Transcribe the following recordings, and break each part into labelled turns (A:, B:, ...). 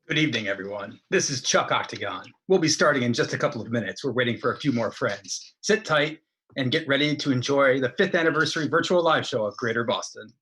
A: Good evening, everyone. This is Chuck Octagon. We'll be starting in just a couple of minutes. We're waiting for a few more friends. Sit tight and get ready to enjoy the 5th anniversary virtual live show of Greater Boston.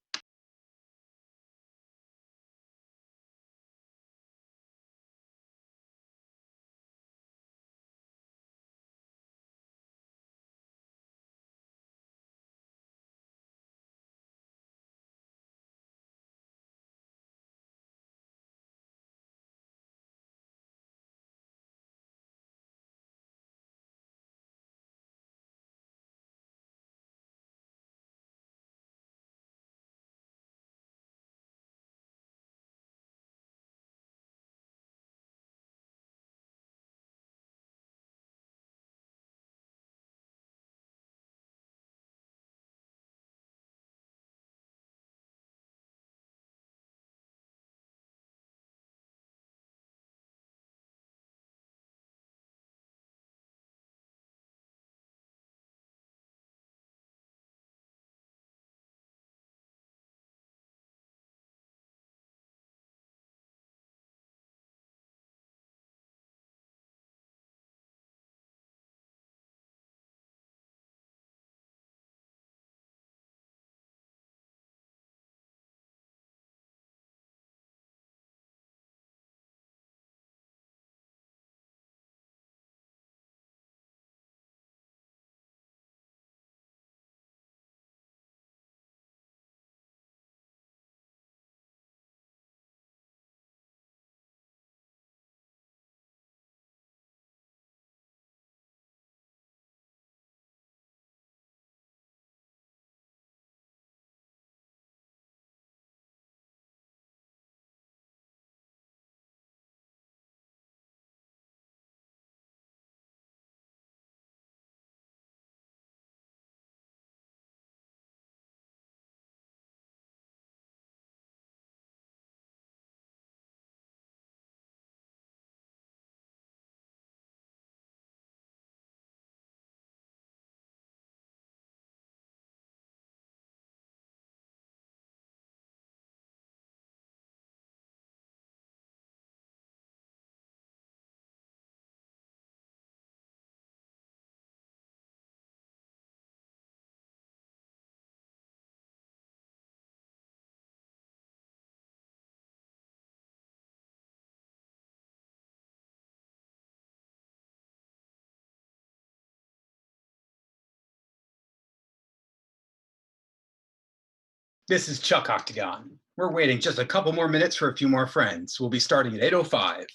A: This is Chuck Octagon. We're waiting just a couple more minutes for a few more friends. We'll be starting at 8:05.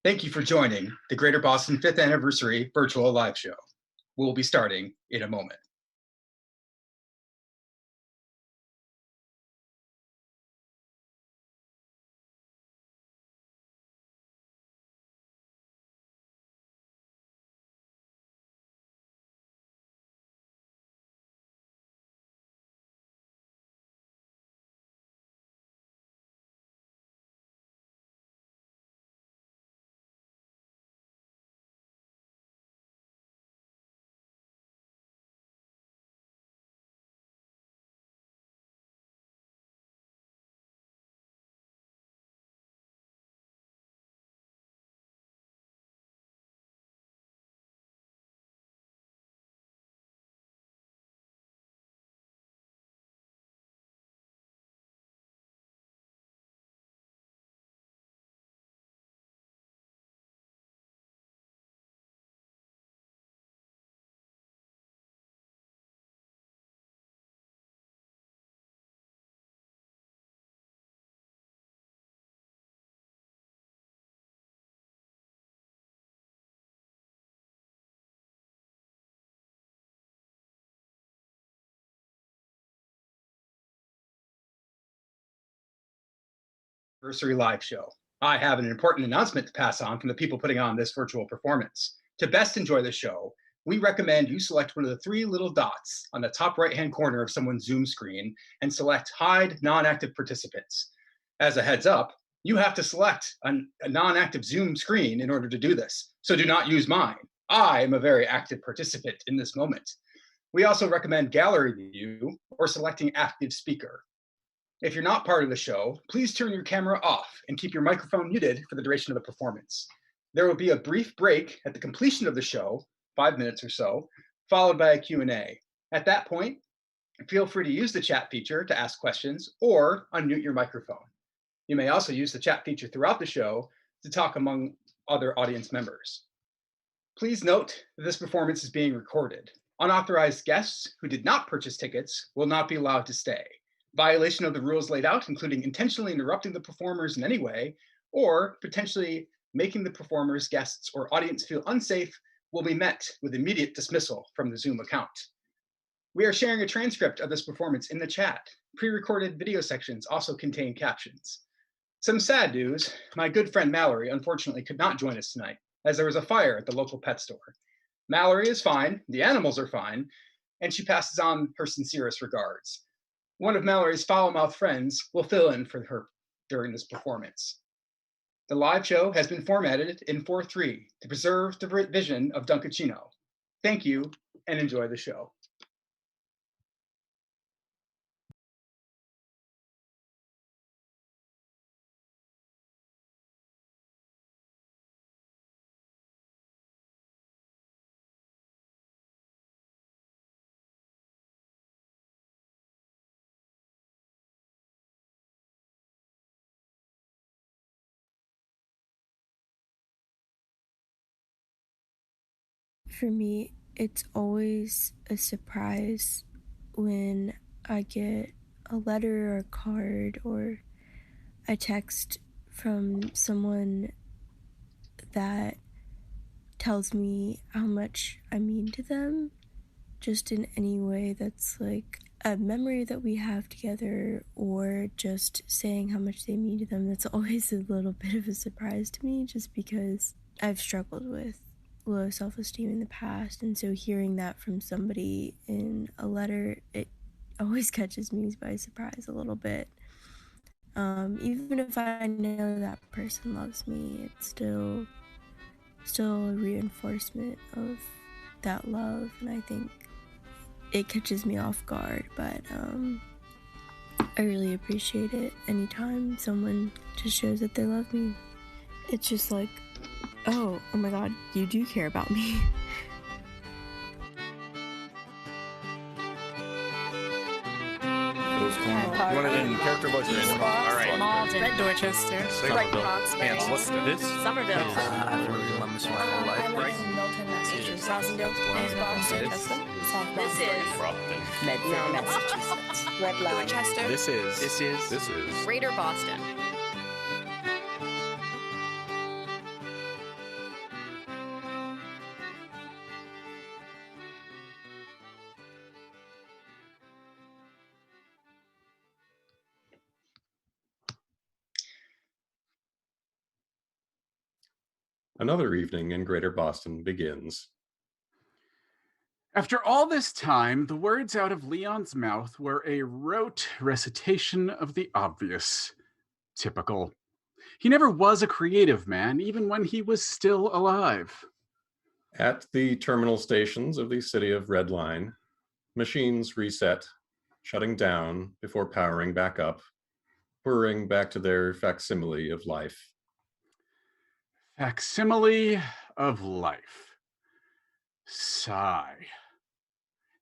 A: Thank you for joining the Greater Boston 5th anniversary virtual live show. We'll be starting in a moment. Anniversary live show. I have an important announcement to pass on from the people putting on this virtual performance. To best enjoy the show, we recommend you select one of the 3 little dots on the top right-hand corner of someone's Zoom screen and select Hide Non-Active Participants. As a heads up, you have to select a non-active Zoom screen in order to do this, so do not use mine. I am a very active participant in this moment. We also recommend gallery view or selecting active speaker. If you're not part of the show, please turn your camera off and keep your microphone muted for the duration of the performance. There will be a brief break at the completion of the show, 5 minutes or so, followed by a Q&A. At that point, feel free to use the chat feature to ask questions or unmute your microphone. You may also use the chat feature throughout the show to talk among other audience members. Please note that this performance is being recorded. Unauthorized guests who did not purchase tickets will not be allowed to stay. Violation of the rules laid out, including intentionally interrupting the performers in any way, or potentially making the performers, guests, or audience feel unsafe, will be met with immediate dismissal from the Zoom account. We are sharing a transcript of this performance in the chat. Pre-recorded video sections also contain captions. Some sad news, my good friend Mallory unfortunately could not join us tonight, as there was a fire at the local pet store. Mallory is fine, the animals are fine, and she passes on her sincerest regards. One of Mallory's foul-mouthed friends will fill in for her during this performance. The live show has been formatted in 4:3 to preserve the vision of Dunkachino. Thank you, and enjoy the show.
B: For me, it's always a surprise when I get a letter or a card or a text from someone that tells me how much I mean to them, just in any way that's like a memory that we have together or just saying how much they mean to them. That's always a little bit of a surprise to me, just because I've struggled with low self-esteem in the past, and so hearing that from somebody in a letter, it always catches me by surprise a little bit. Even if I know that person loves me, it's still a reinforcement of that love, and I think it catches me off guard, but I really appreciate it anytime someone just shows that they love me. It's just like, oh my god, you do care about me.
C: You want it in character voice? All right.
D: Malden,
E: Red Dorchester,
C: This
D: Somerville,
C: I've really loved this my whole life.
E: right? Milton, Massachusetts, Rosendale, Boston,
D: this is
E: Medford, Massachusetts, Redline, Dorchester,
C: This is
D: Greater Boston.
F: Another evening in Greater Boston begins.
G: After all this time, the words out of Leon's mouth were a rote recitation of the obvious. Typical. He never was a creative man, even when he was still alive.
F: At the terminal stations of the city of Red Line, machines reset, shutting down before powering back up, whirring back to their facsimile of life.
G: Facsimile of life. Sigh.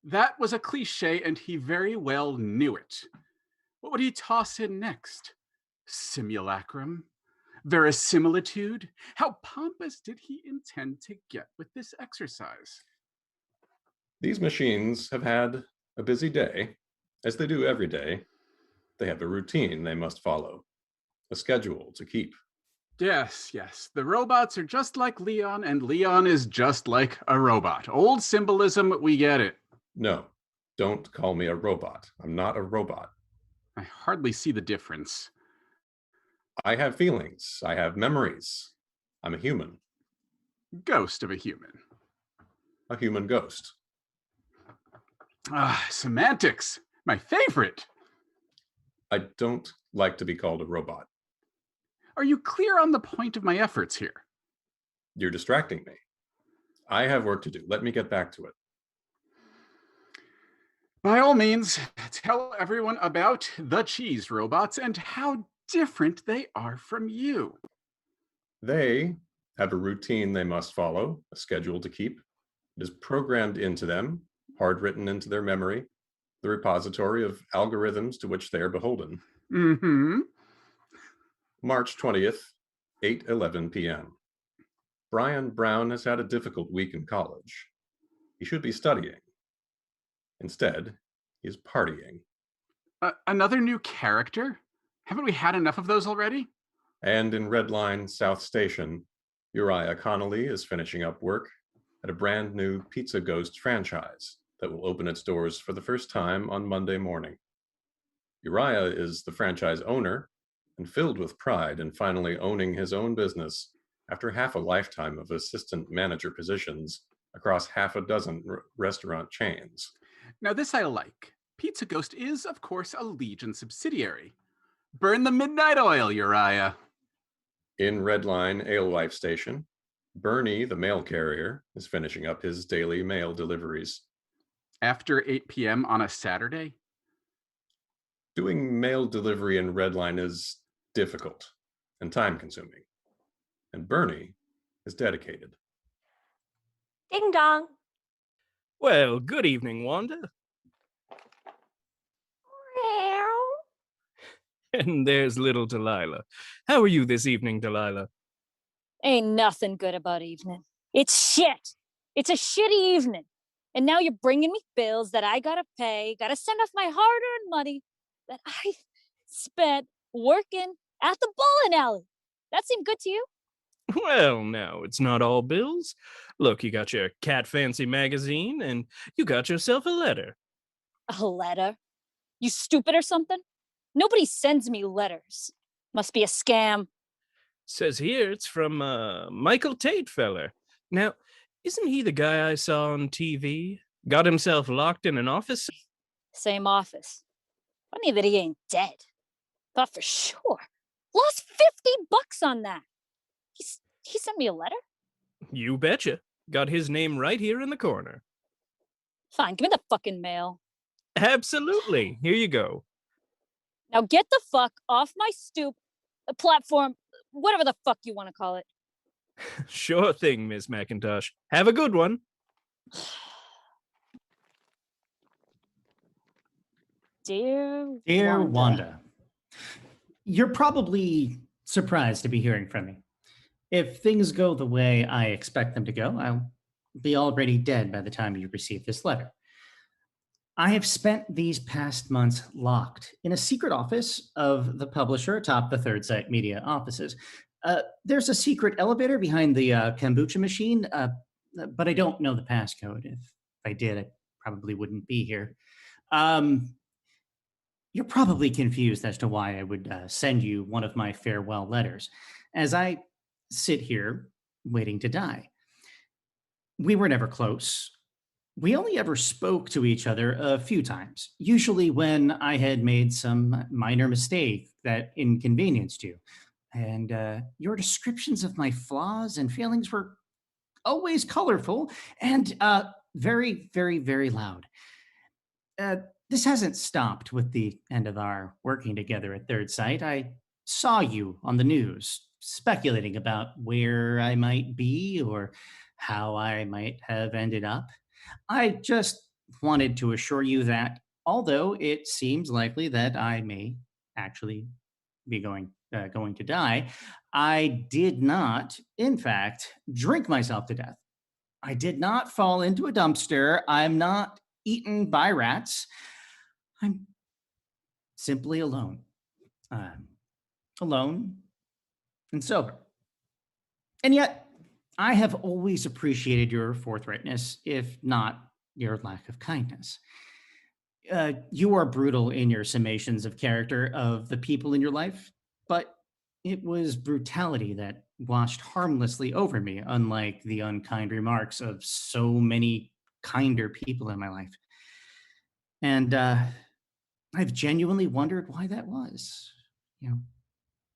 G: That was a cliche, and he very well knew it. What would he toss in next? Simulacrum? Verisimilitude? How pompous did he intend to get with this exercise?
F: These machines have had a busy day, as they do every day. They have a routine they must follow, a schedule to keep.
G: Yes. The robots are just like Leon, and Leon is just like a robot. Old symbolism, we get it.
F: No, don't call me a robot. I'm not a robot.
G: I hardly see the difference.
F: I have feelings. I have memories. I'm a human.
G: Ghost of a human.
F: A human ghost.
G: Semantics, my favorite.
F: I don't like to be called a robot.
G: Are you clear on the point of my efforts here?
F: You're distracting me. I have work to do. Let me get back to it.
G: By all means, tell everyone about the cheese robots and how different they are from you.
F: They have a routine they must follow, a schedule to keep. It is programmed into them, hard written into their memory, the repository of algorithms to which they are beholden.
G: Mm-hmm.
F: March 20th, 8:11 p.m. Brian Brown has had a difficult week in college. He should be studying. Instead, he is partying.
G: Another new character? Haven't we had enough of those already?
F: And in Red Line South Station, Uriah Connolly is finishing up work at a brand new Pizza Ghost franchise that will open its doors for the first time on Monday morning. Uriah is the franchise owner and filled with pride in finally owning his own business after half a lifetime of assistant manager positions across half a dozen restaurant chains.
G: Now, this I like. Pizza Ghost is, of course, a Legion subsidiary. Burn the midnight oil, Uriah.
F: In Red Line Alewife Station, Bernie, the mail carrier, is finishing up his daily mail deliveries.
G: After 8 p.m. on a Saturday?
F: Doing mail delivery in Red Line is difficult and time-consuming, and Bernie is dedicated.
E: Ding dong.
H: Well, good evening, Wanda. And there's little Delilah. How are you this evening, Delilah?
I: Ain't nothing good about evening. It's shit. It's a shitty evening. And now you're bringing me bills that I gotta pay, gotta send off my hard-earned money that I spent working at the bowling alley. That seemed good to you?
H: Well, now, it's not all bills. Look, you got your Cat Fancy magazine, and you got yourself a letter.
I: A letter? You stupid or something? Nobody sends me letters. Must be a scam.
H: Says here it's from Michael Tate feller. Now, isn't he the guy I saw on TV? Got himself locked in an office?
I: Same office. Funny that he ain't dead. Thought for sure. Lost $50 on that. He sent me a letter?
H: You betcha. Got his name right here in the corner.
I: Fine, give me the fucking mail.
H: Absolutely. Here you go.
I: Now get the fuck off my stoop, platform, whatever the fuck you want to call it.
H: Sure thing, Miss McIntosh. Have a good one.
I: Dear
J: Wanda, you're probably surprised to be hearing from me. If things go the way I expect them to go, I'll be already dead by the time you receive this letter. I have spent these past months locked in a secret office of the publisher atop the Third Sight Media offices. There's a secret elevator behind the kombucha machine, but I don't know the passcode. If I did, I probably wouldn't be here. You're probably confused as to why I would send you one of my farewell letters as I sit here waiting to die. We were never close. We only ever spoke to each other a few times, usually when I had made some minor mistake that inconvenienced you. And your descriptions of my flaws and failings were always colorful and very, very, very loud. This hasn't stopped with the end of our working together at Third Sight. I saw you on the news speculating about where I might be or how I might have ended up. I just wanted to assure you that although it seems likely that I may actually be going to die, I did not, in fact, drink myself to death. I did not fall into a dumpster. I'm not eaten by rats. I'm simply alone. Alone and sober. And yet, I have always appreciated your forthrightness, if not your lack of kindness. You are brutal in your summations of character of the people in your life, but it was brutality that washed harmlessly over me, unlike the unkind remarks of so many kinder people in my life. And I've genuinely wondered why that was. You know,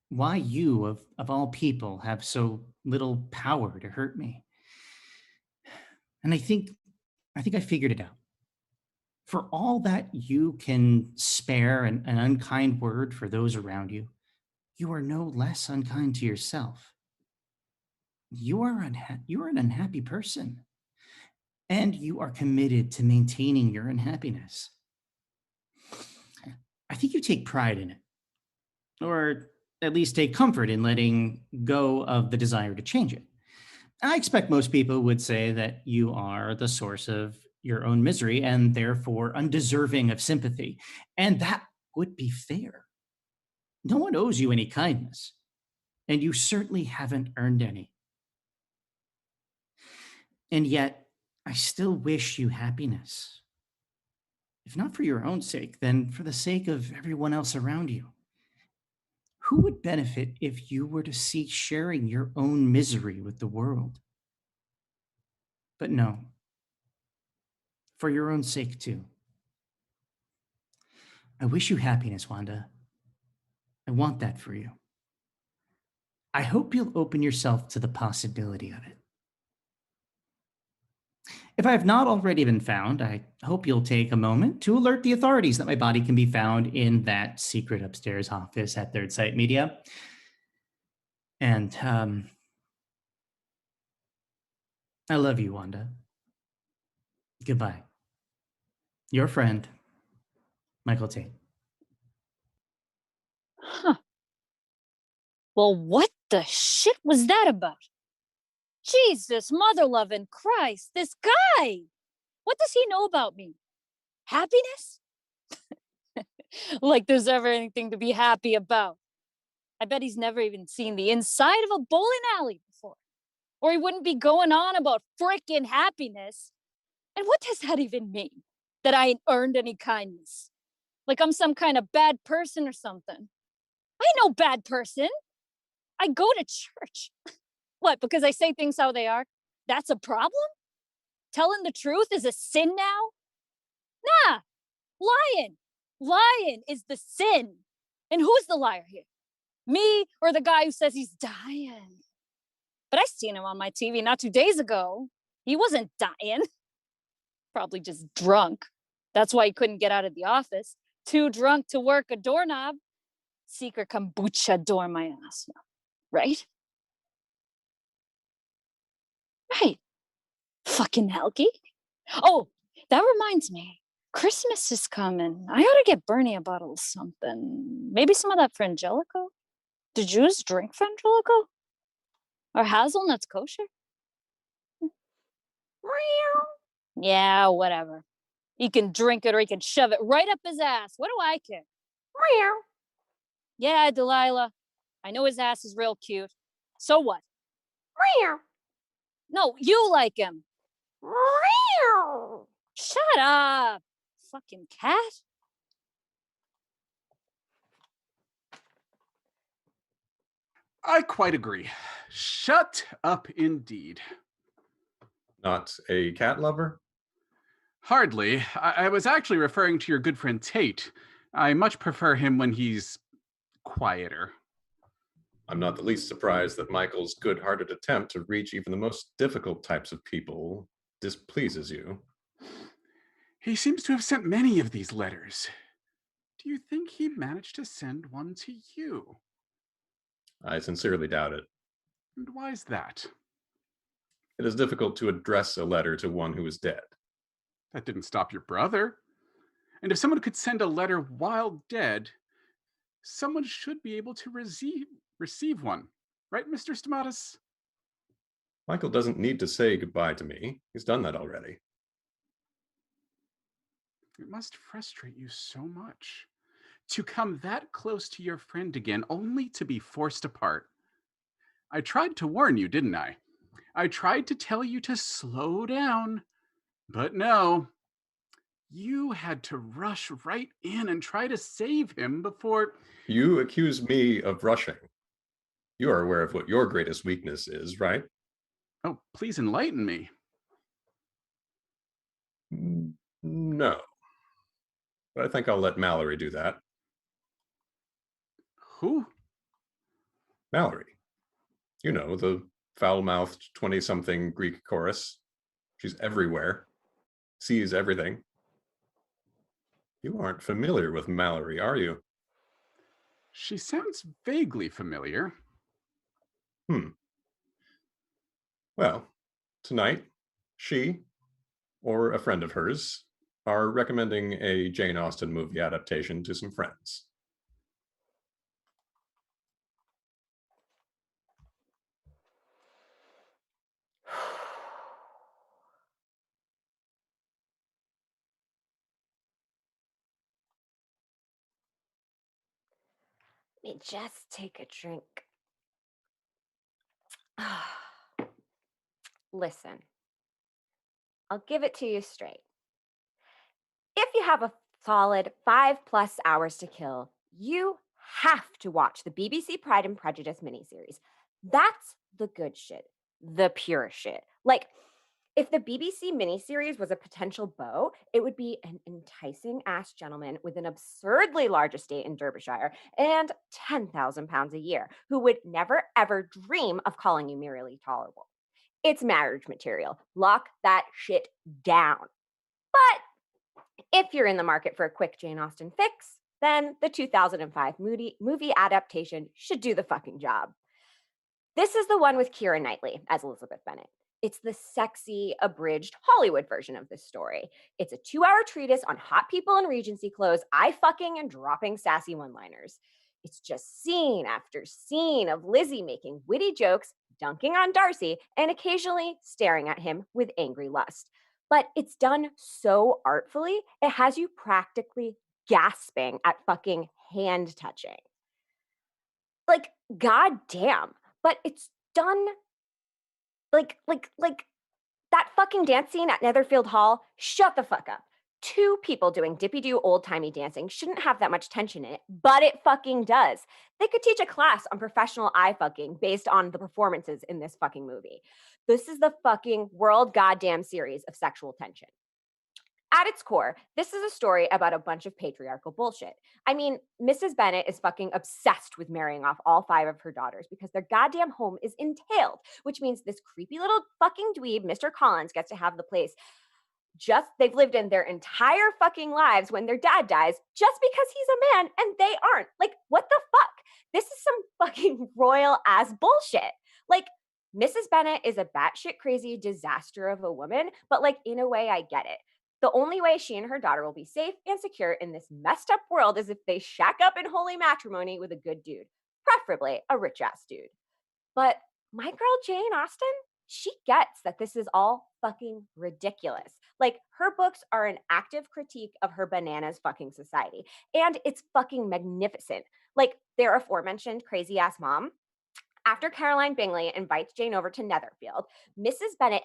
J: why you, of all people, have so little power to hurt me. And I think I figured it out. For all that you can spare an unkind word for those around you, you are no less unkind to yourself. You are an unhappy person, and you are committed to maintaining your unhappiness. I think you take pride in it, or at least take comfort in letting go of the desire to change it. I expect most people would say that you are the source of your own misery and therefore undeserving of sympathy. And that would be fair. No one owes you any kindness, and you certainly haven't earned any. And yet, I still wish you happiness. If not for your own sake, then for the sake of everyone else around you. Who would benefit if you were to seek sharing your own misery with the world? But no, for your own sake too. I wish you happiness, Wanda. I want that for you. I hope you'll open yourself to the possibility of it. If I have not already been found, I hope you'll take a moment to alert the authorities that my body can be found in that secret upstairs office at Third Sight Media. And I love you, Wanda. Goodbye. Your friend, Michael Tate.
I: Huh. Well, what the shit was that about? Jesus, mother loving Christ, this guy. What does he know about me? Happiness? Like there's ever anything to be happy about. I bet he's never even seen the inside of a bowling alley before. Or he wouldn't be going on about frickin' happiness. And what does that even mean? That I ain't earned any kindness? Like I'm some kind of bad person or something. I ain't no bad person. I go to church. What, because I say things how they are? That's a problem? Telling the truth is a sin now? Nah, lying. Lying is the sin. And who's the liar here? Me or the guy who says he's dying? But I seen him on my TV not 2 days ago. He wasn't dying. Probably just drunk. That's why he couldn't get out of the office. Too drunk to work a doorknob. Secret kombucha door my ass. Right? Right. Fucking Helgi. Oh, that reminds me. Christmas is coming. I ought to get Bernie a bottle of something. Maybe some of that Frangelico. Do Jews drink Frangelico? Or hazelnuts kosher? Yeah, whatever. He can drink it or he can shove it right up his ass. What do I care? Yeah, Delilah. I know his ass is real cute. So what? No, you like him. Shut up. Fucking cat.
G: I quite agree. Shut up indeed.
F: Not a cat lover?
G: Hardly. I was actually referring to your good friend Tate. I much prefer him when he's quieter.
F: I'm not the least surprised that Michael's good-hearted attempt to reach even the most difficult types of people displeases you.
G: He seems to have sent many of these letters. Do you think he managed to send one to you?
F: I sincerely doubt it.
G: And why is that?
F: It is difficult to address a letter to one who is dead.
G: That didn't stop your brother. And if someone could send a letter while dead, someone should be able to receive one. Right, Mr. Stamatis?
F: Michael doesn't need to say goodbye to me. He's done that already.
G: It must frustrate you so much to come that close to your friend again, only to be forced apart. I tried to warn you, didn't I? I tried to tell you to slow down, but no. You had to rush right in and try to save him before...
F: You accuse me of rushing. You are aware of what your greatest weakness is, right?
G: Oh, please enlighten me.
F: No. But I think I'll let Mallory do that.
G: Who?
F: Mallory. You know, the foul-mouthed 20-something Greek chorus. She's everywhere. Sees everything. You aren't familiar with Mallory, are you?
G: She sounds vaguely familiar.
F: Well, tonight, she, or a friend of hers, are recommending a Jane Austen movie adaptation to some friends.
D: Let me just take a drink. Listen, I'll give it to you straight. If you have a solid 5+ hours to kill, you have to watch the BBC Pride and Prejudice miniseries. That's the good shit, the pure shit. Like, if the BBC miniseries was a potential beau, it would be an enticing ass gentleman with an absurdly large estate in Derbyshire and 10,000 pounds a year who would never ever dream of calling you merely tolerable. It's marriage material. Lock that shit down. But if you're in the market for a quick Jane Austen fix, then the 2005 movie adaptation should do the fucking job. This is the one with Keira Knightley as Elizabeth Bennet. It's the sexy, abridged Hollywood version of this story. It's a 2-hour treatise on hot people in Regency clothes, eye-fucking and dropping sassy one-liners. It's just scene after scene of Lizzie making witty jokes, dunking on Darcy, and occasionally staring at him with angry lust. But it's done so artfully, it has you practically gasping at fucking hand touching. Like, goddamn. But it's done like that fucking dance scene at Netherfield Hall. Shut the fuck up. 2 people doing dippy-doo old-timey dancing shouldn't have that much tension in it, but it fucking does. They could teach a class on professional eye fucking based on the performances in this fucking movie. This is the fucking world goddamn series of sexual tension. At its core, this is a story about a bunch of patriarchal bullshit. I mean, Mrs. Bennet is fucking obsessed with marrying off all 5 of her daughters because their goddamn home is entailed, which means this creepy little fucking dweeb, Mr. Collins, gets to have the place they've lived in their entire fucking lives when their dad dies just because he's a man and they aren't. Like, what the fuck? This is some fucking royal ass bullshit. Like, Mrs. Bennet is a batshit crazy disaster of a woman, but like, in a way, I get it. The only way she and her daughter will be safe and secure in this messed up world is if they shack up in holy matrimony with a good dude, preferably a rich ass dude. But my girl Jane Austen, she gets that this is all fucking ridiculous. Like, her books are an active critique of her bananas fucking society. And it's fucking magnificent. Like, their aforementioned crazy ass mom. After Caroline Bingley invites Jane over to Netherfield, Mrs. Bennet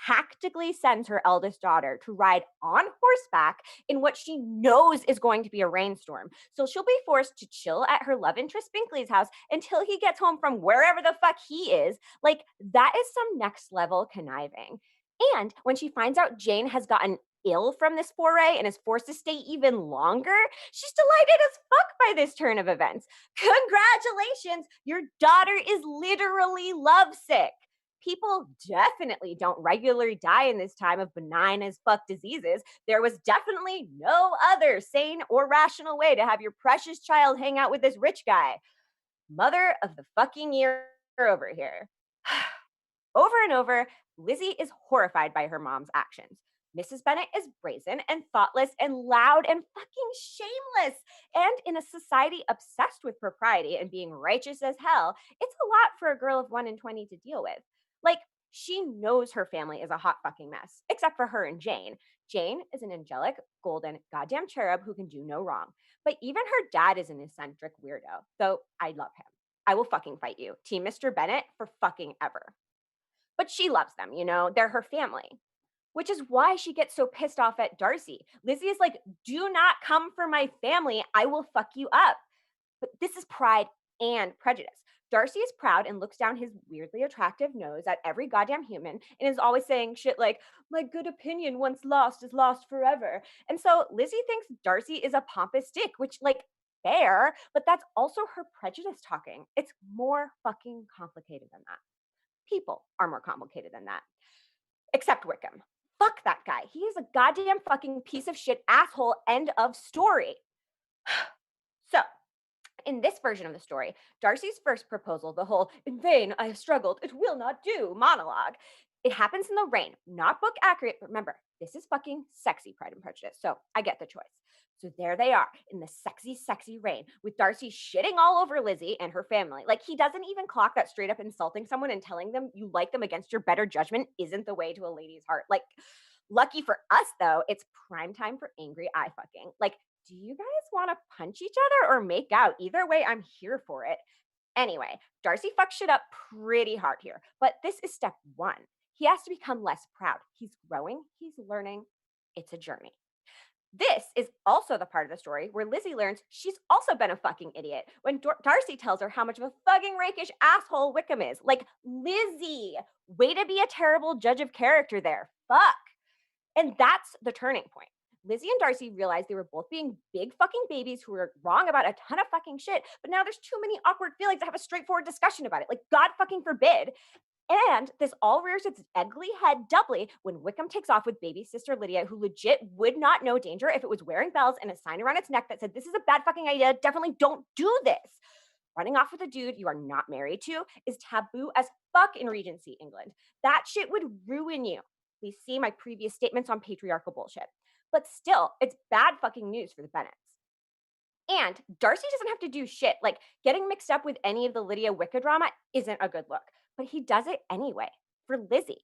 D: tactically sends her eldest daughter to ride on horseback in what she knows is going to be a rainstorm. So she'll be forced to chill at her love interest Bingley's house until he gets home from wherever the fuck he is. Like, that is some next level conniving. And when she finds out Jane has gotten ill from this foray and is forced to stay even longer, she's delighted as fuck by this turn of events. Congratulations, your daughter is literally lovesick. People definitely don't regularly die in this time of benign as fuck diseases. There was definitely no other sane or rational way to have your precious child hang out with this rich guy. Mother of the fucking year over here. Over and over, Lizzie is horrified by her mom's actions. Mrs. Bennet is brazen and thoughtless and loud and fucking shameless. And in a society obsessed with propriety and being righteous as hell, it's a lot for a girl of 1 in 20 to deal with. Like, she knows her family is a hot fucking mess, except for her and Jane. Jane is an angelic, golden, goddamn cherub who can do no wrong. But even her dad is an eccentric weirdo, though I love him. I will fucking fight you. Team Mr. Bennet for fucking ever. But she loves them, you know? They're her family. Which is why she gets so pissed off at Darcy. Lizzie is like, do not come for my family. I will fuck you up. But this is Pride and Prejudice. Darcy is proud and looks down his weirdly attractive nose at every goddamn human and is always saying shit like, my good opinion once lost is lost forever. And so Lizzie thinks Darcy is a pompous dick, which, like, fair, but that's also her prejudice talking. It's more fucking complicated than that. People are more complicated than that. Except Wickham. Fuck that guy. He is a goddamn fucking piece of shit asshole. End of story. So, in this version of the story, Darcy's first proposal, the whole "in vain I have struggled, it will not do" monologue, it happens in the rain. Not book accurate, but remember, this is fucking sexy Pride and Prejudice, so I get the choice. So there they are in the sexy, sexy rain with Darcy shitting all over Lizzie and her family. Like, he doesn't even clock that straight up insulting someone and telling them you like them against your better judgment isn't the way to a lady's heart. Like, lucky for us, though, it's prime time for angry eye fucking. Like, do you guys want to punch each other or make out? Either way, I'm here for it. Anyway, Darcy fucks shit up pretty hard here, but this is step one. He has to become less proud. He's growing, he's learning. It's a journey. This is also the part of the story where Lizzie learns she's also been a fucking idiot when Darcy tells her how much of a fucking rakish asshole Wickham is. Like, Lizzie, way to be a terrible judge of character there. Fuck. And that's the turning point. Lizzie and Darcy realized they were both being big fucking babies who were wrong about a ton of fucking shit, but now there's too many awkward feelings to have a straightforward discussion about it. Like, God fucking forbid. And this all rears its ugly head doubly when Wickham takes off with baby sister Lydia, who legit would not know danger if it was wearing bells and a sign around its neck that said, "This is a bad fucking idea. Definitely don't do this." Running off with a dude you are not married to is taboo as fuck in Regency England. That shit would ruin you. Please see my previous statements on patriarchal bullshit. But still, it's bad fucking news for the Bennets. And Darcy doesn't have to do shit. Like, getting mixed up with any of the Lydia Wicca drama isn't a good look. But he does it anyway, for Lizzie.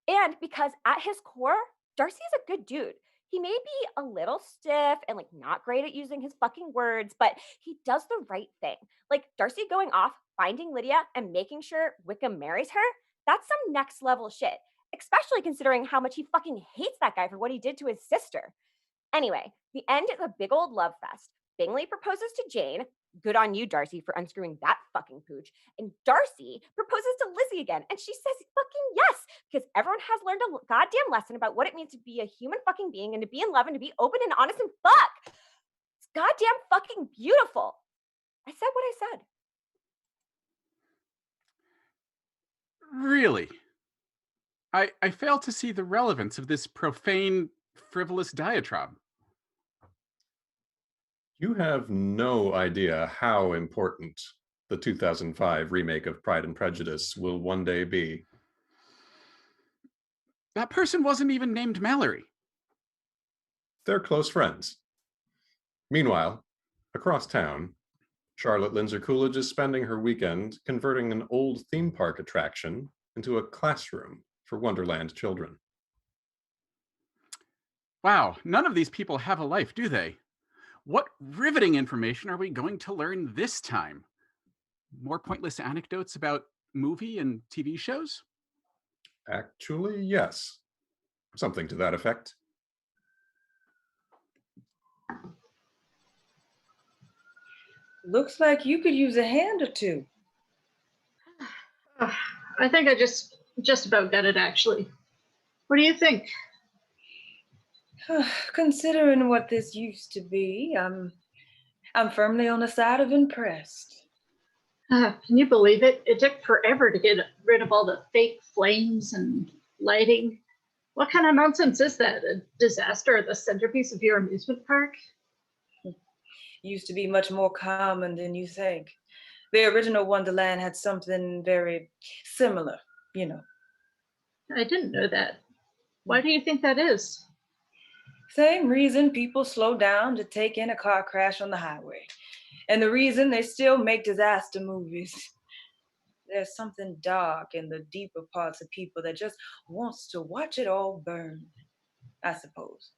D: And because at his core, Darcy is a good dude. He may be a little stiff and like not great at using his fucking words, but he does the right thing. Like, Darcy going off, finding Lydia, and making sure Wickham marries her, that's some next level shit. Especially considering how much he fucking hates that guy for what he did to his sister. Anyway, the end is a big old love fest. Bingley proposes to Jane. Good on you, Darcy, for unscrewing that fucking pooch. And Darcy proposes to Lizzie again, and she says fucking yes, because everyone has learned a goddamn lesson about what it means to be a human fucking being and to be in love and to be open and honest and fuck. It's goddamn fucking beautiful. I said what I said.
G: Really? I fail to see the relevance of this profane, frivolous diatribe.
F: You have no idea how important the 2005 remake of Pride and Prejudice will one day be.
G: That person wasn't even named Mallory.
F: They're close friends. Meanwhile, across town, Charlotte Lindsay Coolidge is spending her weekend converting an old theme park attraction into a classroom for Wonderland children.
G: Wow, none of these people have a life, do they? What riveting information are we going to learn this time? More pointless anecdotes about movie and TV shows?
F: Actually, yes. Something to that effect.
K: Looks like you could use a hand or two.
L: I think I just about got it, actually. What do you think?
K: Considering what this used to be, I'm firmly on the side of impressed.
L: Can you believe it? It took forever to get rid of all the fake flames and lighting. What kind of nonsense is that? A disaster at the centerpiece of your amusement park?
K: Used to be much more common than you think. The original Wonderland had something very similar, you know.
L: I didn't know that. Why do you think that is?
K: Same reason people slow down to take in a car crash on the highway. And the reason they still make disaster movies. There's something dark in the deeper parts of people that just wants to watch it all burn, I suppose.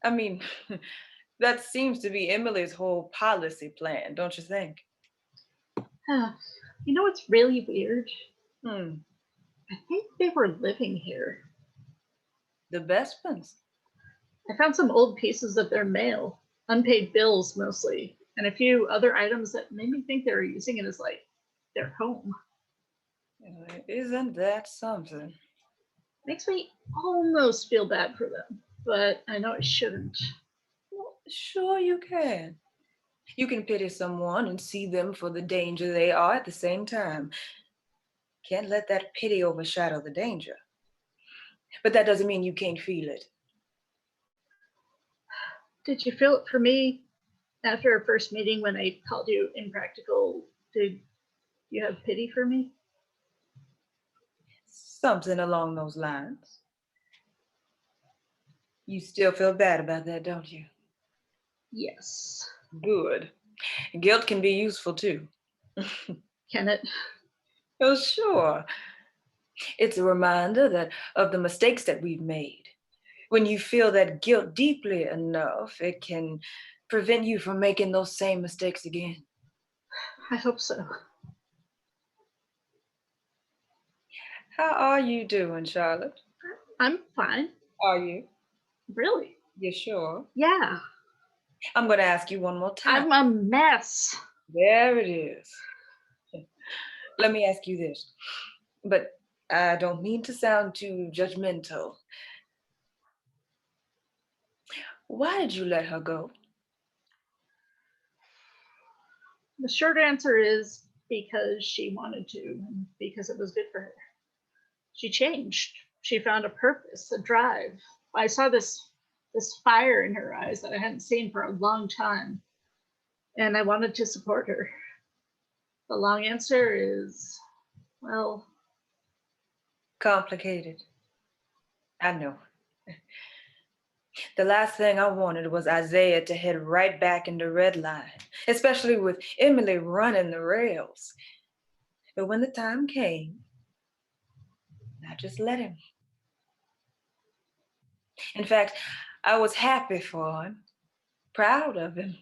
K: I mean, that seems to be Emily's whole policy plan, don't you think?
L: You know what's really weird?
K: I
L: think they were living here.
K: The Bespins?
L: I found some old pieces of their mail, unpaid bills mostly, and a few other items that made me think they were using it as like their home.
K: Isn't that something?
L: Makes me almost feel bad for them, but I know I shouldn't.
K: Well, sure you can. You can pity someone and see them for the danger they are at the same time. Can't let that pity overshadow the danger. But that doesn't mean you can't feel it.
L: Did you feel it for me after our first meeting when I called you impractical? Did you have pity for me?
K: Something along those lines. You still feel bad about that, don't you?
L: Yes.
K: Good. Guilt can be useful too.
L: Can it?
K: Oh, sure. It's a reminder of the mistakes that we've made. When you feel that guilt deeply enough, it can prevent you from making those same mistakes again.
L: I hope so.
K: How are you doing, Charlotte?
L: I'm fine.
K: Are you?
L: Really?
K: You sure?
L: Yeah.
K: I'm going to ask you one more time.
L: I'm a mess.
K: There it is. Let me ask you this, but I don't mean to sound too judgmental. Why did you let her go?
L: The short answer is because she wanted to, and because it was good for her. She changed. She found a purpose, a drive. I saw this fire in her eyes that I hadn't seen for a long time, and I wanted to support her. The long answer is, well,
K: complicated. I know. The last thing I wanted was Isaiah to head right back into Redline, especially with Emily running the rails. But when the time came, I just let him. In fact, I was happy for him, proud of him.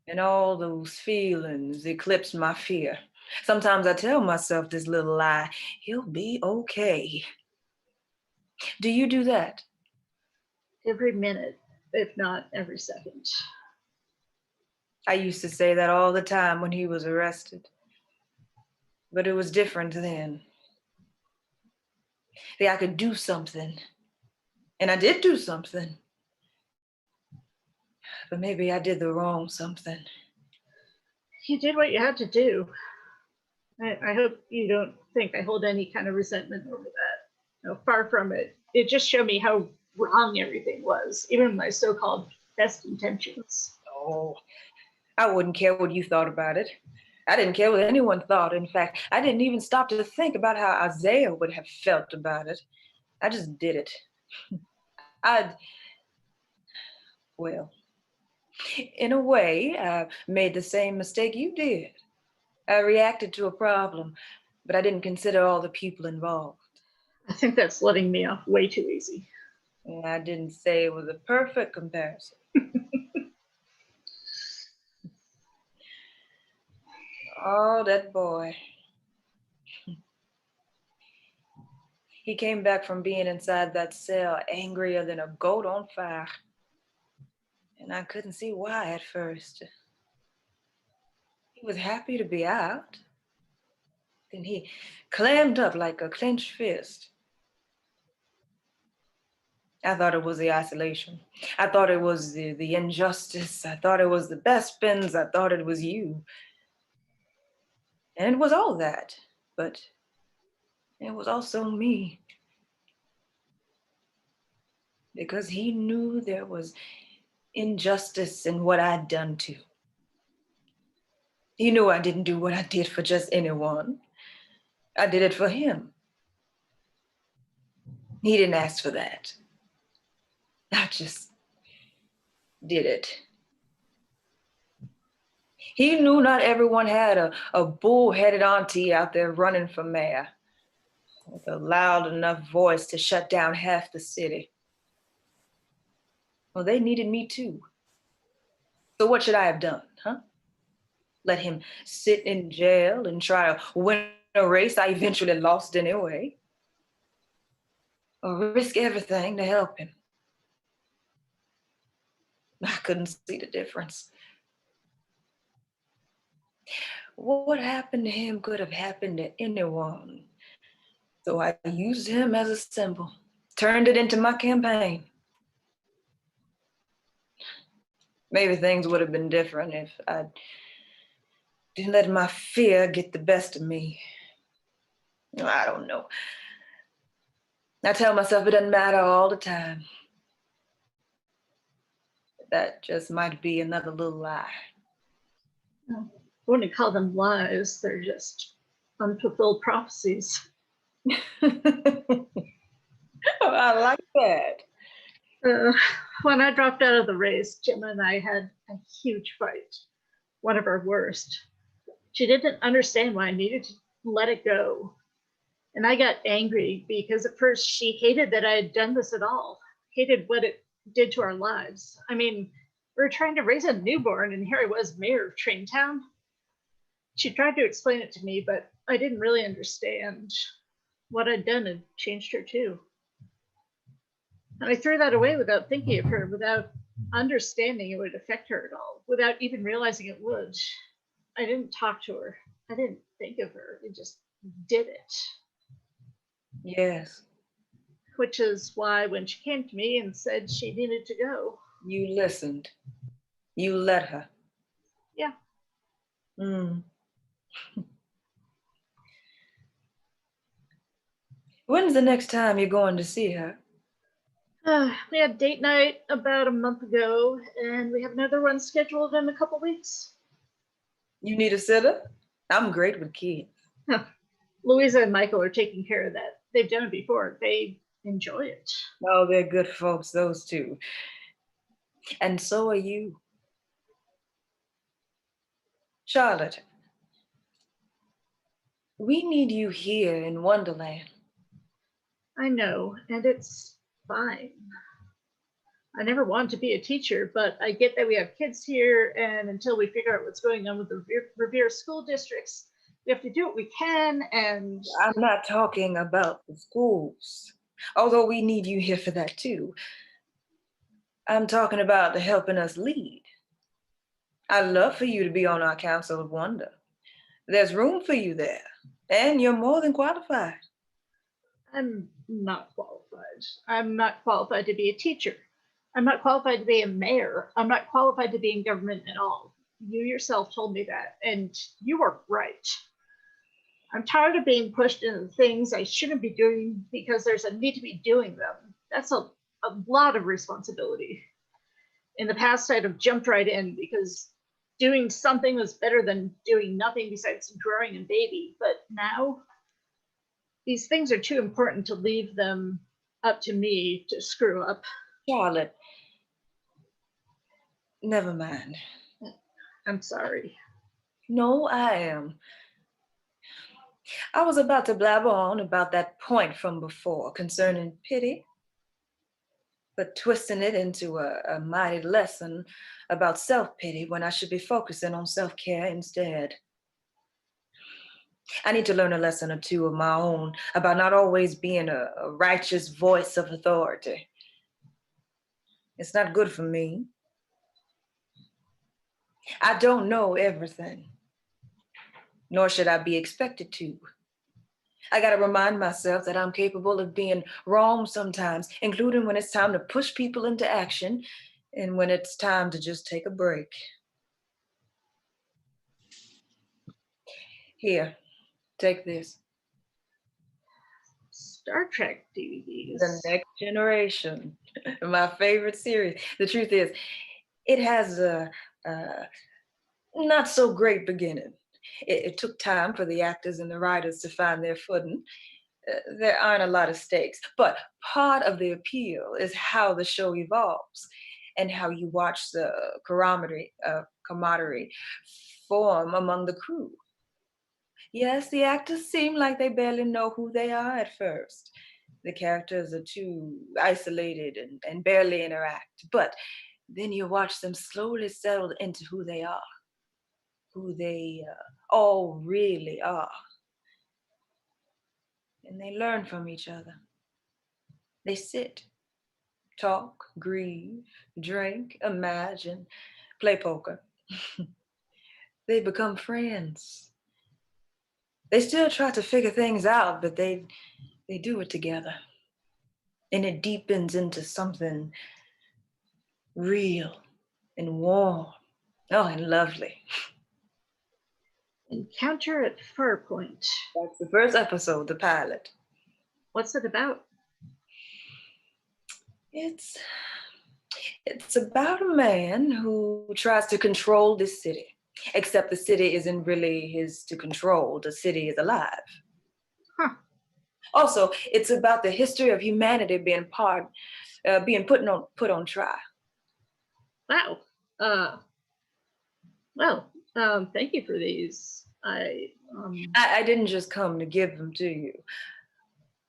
K: And all those feelings eclipsed my fear. Sometimes I tell myself this little lie, he'll be okay. Do you do that?
L: Every minute, if not every second.
K: I used to say that all the time when he was arrested. But it was different then. See, I could do something. And I did do something. But maybe I did the wrong something.
L: You did what you had to do. I hope you don't think I hold any kind of resentment over that. No, far from it. It just showed me how wrong everything was, even my so-called best intentions.
K: Oh, I wouldn't care what you thought about it. I didn't care what anyone thought. In fact, I didn't even stop to think about how Isaiah would have felt about it. I just did it. Well, in a way, I made the same mistake you did. I reacted to a problem, but I didn't consider all the people involved.
L: I think that's letting me off way too easy.
K: And I didn't say it was a perfect comparison. Oh, that boy. He came back from being inside that cell angrier than a goat on fire. And I couldn't see why at first. He was happy to be out. Then he clammed up like a clenched fist. I thought it was the isolation. I thought it was the injustice. I thought it was the Bespins. I thought it was you. And it was all that, but it was also me. Because he knew there was injustice in what I'd done too. He knew I didn't do what I did for just anyone. I did it for him. He didn't ask for that. I just did it. He knew not everyone had a bull-headed auntie out there running for mayor with a loud enough voice to shut down half the city. Well, they needed me too. So what should I have done, huh? Let him sit in jail and try to win a race I eventually lost anyway? Or risk everything to help him? I couldn't see the difference. What happened to him could have happened to anyone. So I used him as a symbol, turned it into my campaign. Maybe things would have been different if I didn't let my fear get the best of me. I don't know. I tell myself it doesn't matter all the time. That just might be another little lie.
L: I wouldn't call them lies. They're just unfulfilled prophecies.
K: I like that.
L: When I dropped out of the race, Gemma and I had a huge fight, one of our worst. She didn't understand why I needed to let it go. And I got angry because at first she hated that I had done this at all, hated what it did to our lives. I mean, we were trying to raise a newborn, and here I was, mayor of Traintown. She tried to explain it to me, but I didn't really understand what I'd done had changed her too. And I threw that away without thinking of her, without understanding it would affect her at all, without even realizing it would. I didn't talk to her. I didn't think of her. I just did it.
K: Yes.
L: Which is why when she came to me and said she needed to go.
K: You listened. You let her.
L: Yeah.
K: When's the next time you're going to see her?
L: We had date night about a month ago, and we have another one scheduled in a couple weeks.
K: You need a sitter? I'm great with kids.
L: Louisa and Michael are taking care of that. They've done it before. They enjoy it.
K: Oh, they're good folks, those two. And so are you. Charlotte, we need you here in Wonderland.
L: I know, and it's fine. I never wanted to be a teacher, but I get that we have kids here, and until we figure out what's going on with the Revere school districts, we have to do what we can, and...
K: I'm not talking about the schools, although we need you here for that too. I'm talking about the helping us lead. I'd love for you to be on our Council of Wonder. There's room for you there, and you're more than qualified.
L: I'm not qualified. I'm not qualified to be a teacher. I'm not qualified to be a mayor. I'm not qualified to be in government at all. You yourself told me that, and you were right. I'm tired of being pushed into things I shouldn't be doing because there's a need to be doing them. That's a lot of responsibility. In the past, I'd have jumped right in because doing something was better than doing nothing besides growing a baby. But now, these things are too important to leave them up to me to screw up.
K: Charlotte, never mind.
L: I'm sorry.
K: No, I am. I was about to blabber on about that point from before concerning pity, but twisting it into a mighty lesson about self-pity when I should be focusing on self-care instead. I need to learn a lesson or two of my own about not always being a righteous voice of authority. It's not good for me. I don't know everything, nor should I be expected to. I gotta remind myself that I'm capable of being wrong sometimes, including when it's time to push people into action and when it's time to just take a break. Here, take this.
L: Star Trek DVDs.
K: The Next Generation, my favorite series. The truth is, it has a not so great beginning. It took time for the actors and the writers to find their footing. There aren't a lot of stakes, but part of the appeal is how the show evolves and how you watch the camaraderie form among the crew. Yes, the actors seem like they barely know who they are at first. The characters are too isolated and barely interact, but then you watch them slowly settle into who they are, who they all really are. And they learn from each other. They sit, talk, grieve, drink, imagine, play poker. They become friends. They still try to figure things out, but they do it together. And it deepens into something real and warm. Oh, and lovely.
L: Encounter at Farpoint.
K: That's the first episode, the pilot.
L: What's it about?
K: It's it's about a man who tries to control this city. Except the city isn't really his to control. The city is alive.
L: Huh.
K: Also, it's about the history of humanity being put on trial.
L: Wow. Thank you for these.
K: I didn't just come to give them to you,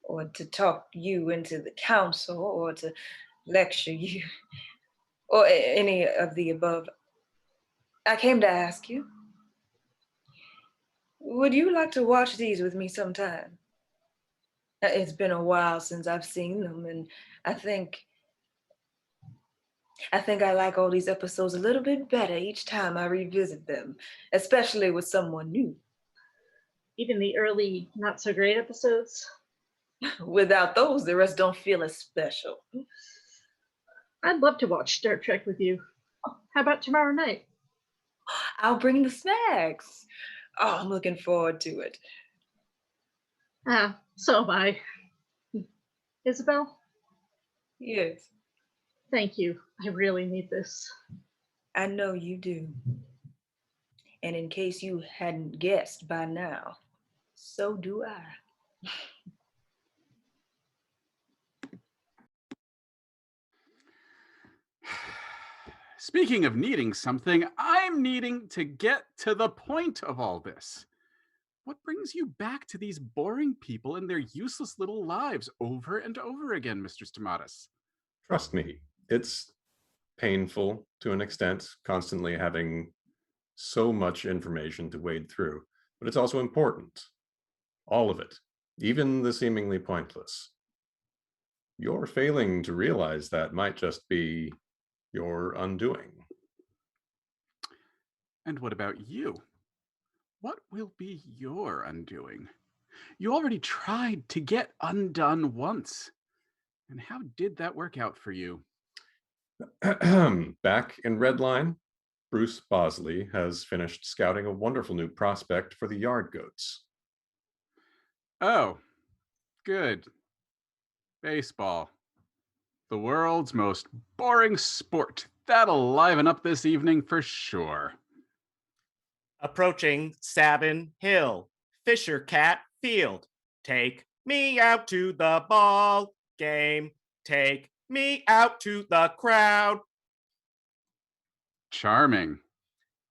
K: or to talk you into the council, or to lecture you, or any of the above. I came to ask you, would you like to watch these with me sometime? It's been a while since I've seen them, and I think I like all these episodes a little bit better each time I revisit them, especially with someone new.
L: Even the early, not so great episodes?
K: Without those, the rest don't feel as special.
L: I'd love to watch Star Trek with you. How about tomorrow night?
K: I'll bring the snacks. Oh, I'm looking forward to it.
L: So am I. Isabel?
K: Yes.
L: Thank you. I really need this.
K: I know you do. And in case you hadn't guessed by now, so do I.
G: Speaking of needing something, I'm needing to get to the point of all this. What brings you back to these boring people and their useless little lives over and over again, Mr. Stamatis?
F: Trust me, it's painful to an extent, constantly having so much information to wade through, but it's also important. All of it, even the seemingly pointless. Your failing to realize that might just be your undoing.
G: And what about you? What will be your undoing? You already tried to get undone once. And how did that work out for you?
F: Back in Redline, Bruce Bosley has finished scouting a wonderful new prospect for the yard goats.
G: Oh, good. Baseball. The world's most boring sport. That'll liven up this evening for sure.
C: Approaching Sabin Hill, Fisher Cat Field. Take me out to the ball game. Take me out to the crowd.
G: Charming.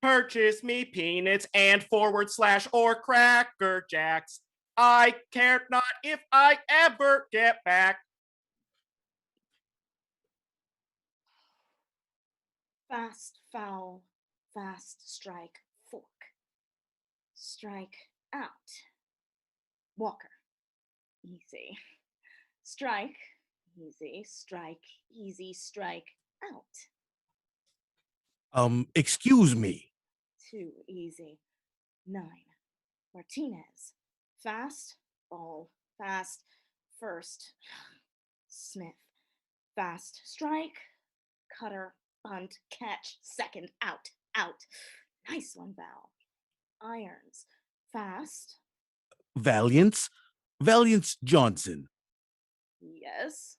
C: Purchase me peanuts and / or Cracker Jacks. I care not if I ever get back.
E: Fast foul, fast strike, fork. Strike out. Walker. Easy. Strike. Easy. Strike. Easy. Strike out.
M: Excuse me.
E: Too easy. 9. Martinez. Fast. Ball. Fast. First. Smith. Fast. Strike. Cutter. Bunt. Catch. Second. Out. Out. Nice one, Val. Irons. Fast.
M: Valiance Johnson.
E: Yes.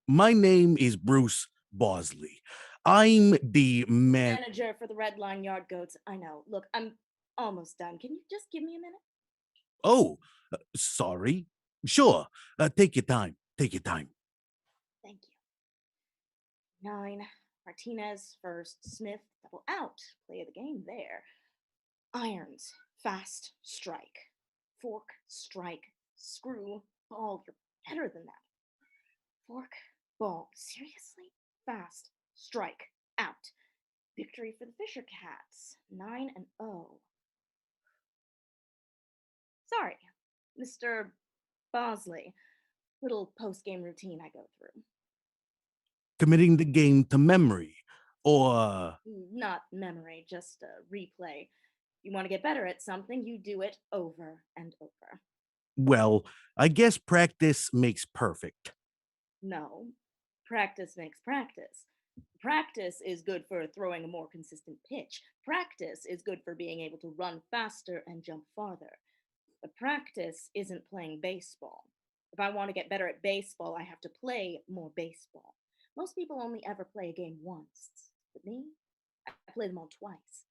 M: My name is Bruce Bosley. I'm the
E: Manager for the Red Line Yard Goats. I know. Look, I'm almost done. Can you just give me a minute?
M: Oh, sorry. Sure. Take your time. Take your time.
E: Thank you. 9. Martinez first. Smith double out. Play of the game there. Irons. Fast strike. Fork strike. Screw. Ball. You're better than that. Fork. Ball. Seriously? Fast strike. Out. Victory for the Fisher Cats. 9-0. Sorry, Mr. Bosley. Little post-game routine I go through.
M: Committing the game to memory, or...
E: Not memory, just a replay. You want to get better at something, you do it over and over.
M: Well, I guess practice makes perfect.
E: No, practice makes practice. Practice is good for throwing a more consistent pitch. Practice is good for being able to run faster and jump farther. But practice isn't playing baseball. If I want to get better at baseball, I have to play more baseball. Most people only ever play a game once, but me, I play them all twice.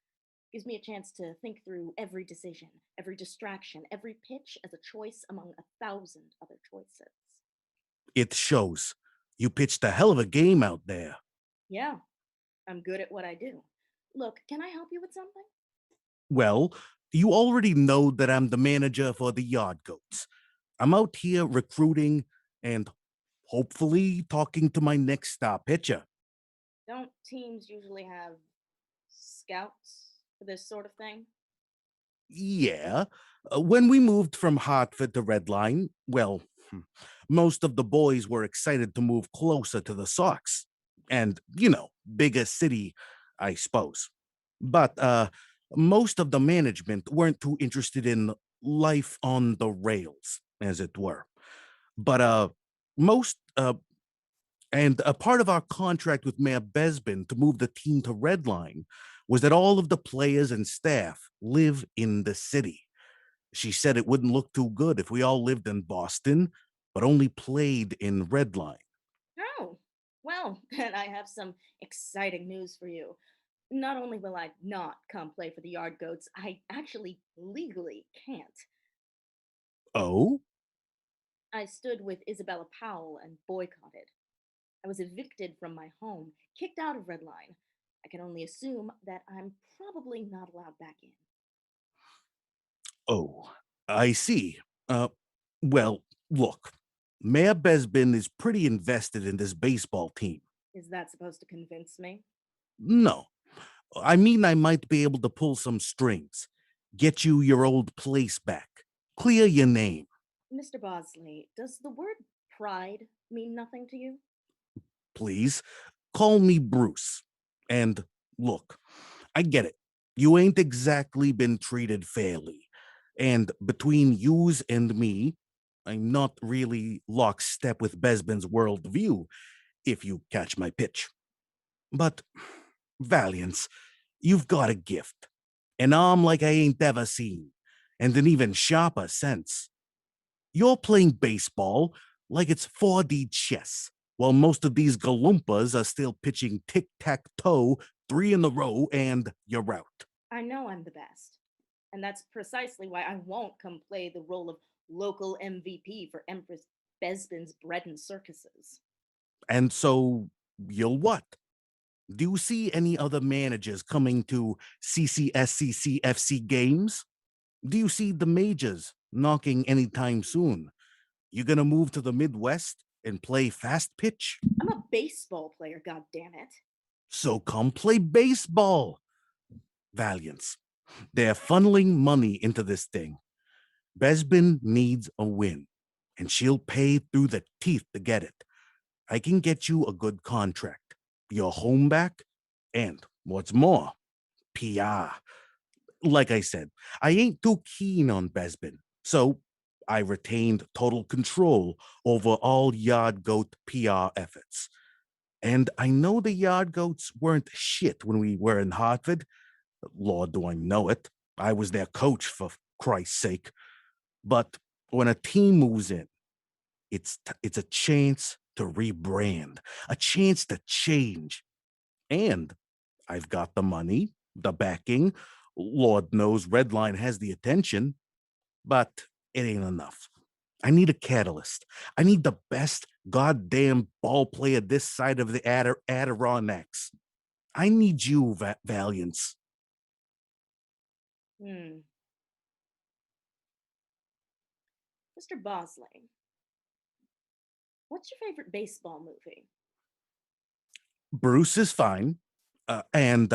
E: Gives me a chance to think through every decision, every distraction, every pitch as a choice among 1,000 other choices.
M: It shows. You pitched a hell of a game out there.
E: Yeah, I'm good at what I do. Look, can I help you with something?
M: Well, you already know that I'm the manager for the Yard Goats. I'm out here recruiting and hopefully talking to my next star pitcher.
E: Don't teams usually have scouts for this sort of thing?
M: Yeah, when we moved from Hartford to Redline, well, most of the boys were excited to move closer to the Sox. And, bigger city, I suppose. But most of the management weren't too interested in life on the rails, as it were. But most and a part of our contract with Mayor Besbin to move the team to Redline was that all of the players and staff live in the city. She said it wouldn't look too good if we all lived in Boston, but only played in Redline.
E: Oh, well, then I have some exciting news for you. Not only will I not come play for the Yard Goats, I actually legally can't.
M: Oh?
E: I stood with Isabella Powell and boycotted. I was evicted from my home, kicked out of Redline. I can only assume that I'm probably not allowed back in.
M: Oh, I see. Well, look, Mayor Besbin is pretty invested in this baseball team.
E: Is that supposed to convince me?
M: No, I mean I might be able to pull some strings, get you your old place back, clear your name.
E: Mr. Bosley, does the word pride mean nothing to you?
M: Please, call me Bruce. And look, I get it. You ain't exactly been treated fairly. And between yous and me, I'm not really lockstep with Besbin's worldview, if you catch my pitch. But, Valiance, you've got a gift. An arm like I ain't ever seen, and an even sharper sense. You're playing baseball like it's 4D chess, while most of these galumpas are still pitching tic-tac-toe, 3 in a row, and you're out.
E: I know I'm the best. And that's precisely why I won't come play the role of local MVP for Empress Besbin's bread and circuses.
M: And so, you'll what? Do you see any other managers coming to CCSCCFC games? Do you see the majors knocking anytime soon? You gonna move to the Midwest and play fast pitch?
E: I'm a baseball player, goddammit.
M: So come play baseball. Valiance, they're funneling money into this thing. Besbin needs a win, and she'll pay through the teeth to get it. I can get you a good contract, your home back, and what's more, PR. Like I said, I ain't too keen on Besbin, so I retained total control over all Yard Goat PR efforts. And I know the Yard Goats weren't shit when we were in Hartford. Lord, do I know it. I was their coach, for Christ's sake. But when a team moves in, it's a chance to rebrand, a chance to change. And I've got the money, the backing. Lord knows Redline has the attention, but it ain't enough. I need a catalyst. I need the best goddamn ball player this side of the Adirondacks. I need you, Valiance.
E: Mr. Bosley, what's your favorite baseball movie?
M: Bruce is fine. And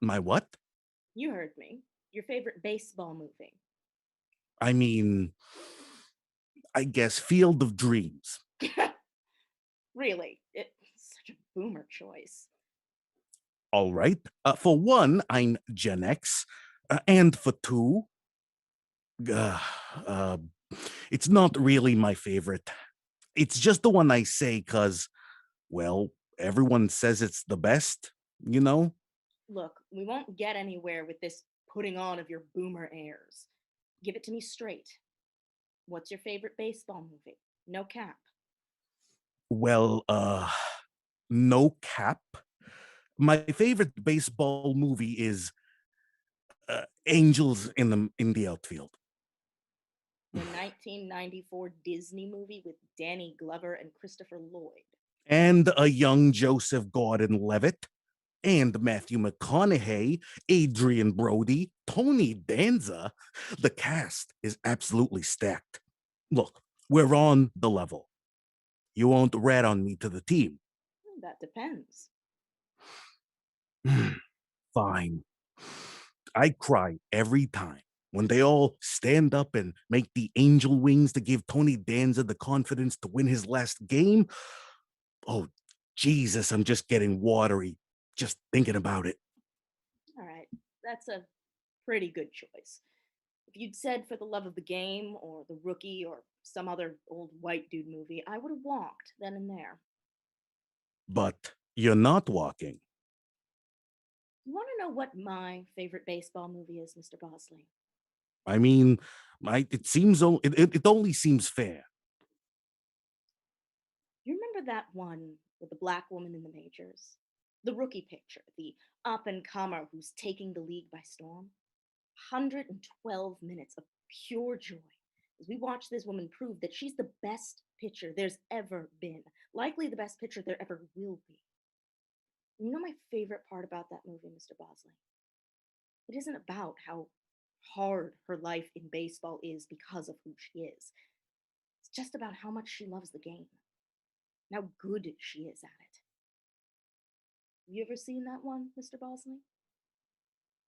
M: my what?
E: You heard me. Your favorite baseball movie.
M: I mean, I guess Field of Dreams.
E: Really, it's such a boomer choice.
M: All right. For one, I'm Gen X. And for two, it's not really my favorite. It's just the one I say because, well, everyone says it's the best, you know?
E: Look, we won't get anywhere with this putting on of your boomer airs. Give it to me straight. What's your favorite baseball movie? No cap.
M: Well, no cap. My favorite baseball movie is Angels in the Outfield.
E: The 1994 Disney movie with Danny Glover and Christopher Lloyd.
M: And a young Joseph Gordon-Levitt, and Matthew McConaughey, Adrian Brody, Tony Danza. The cast is absolutely stacked. Look, we're on the level. You won't rat on me to the team.
E: That depends.
M: Fine. I cry every time when they all stand up and make the angel wings to give Tony Danza the confidence to win his last game. Oh, Jesus, I'm just getting watery just thinking about it.
E: All right, that's a pretty good choice. If you'd said For the Love of the Game or The Rookie or some other old white dude movie, I would have walked then and there.
M: But you're not walking.
E: You want to know what my favorite baseball movie is, Mr. Bosley?
M: I mean, it only seems fair.
E: You remember that one with the black woman in the majors? The rookie picture, the up-and-comer who's taking the league by storm? 112 minutes of pure joy as we watch this woman prove that she's the best pitcher there's ever been, likely the best pitcher there ever will be. And you know my favorite part about that movie, Mr. Bosley? It isn't about how hard her life in baseball is because of who she is. It's just about how much she loves the game, and how good she is at it. Have you ever seen that one, Mr. Bosley?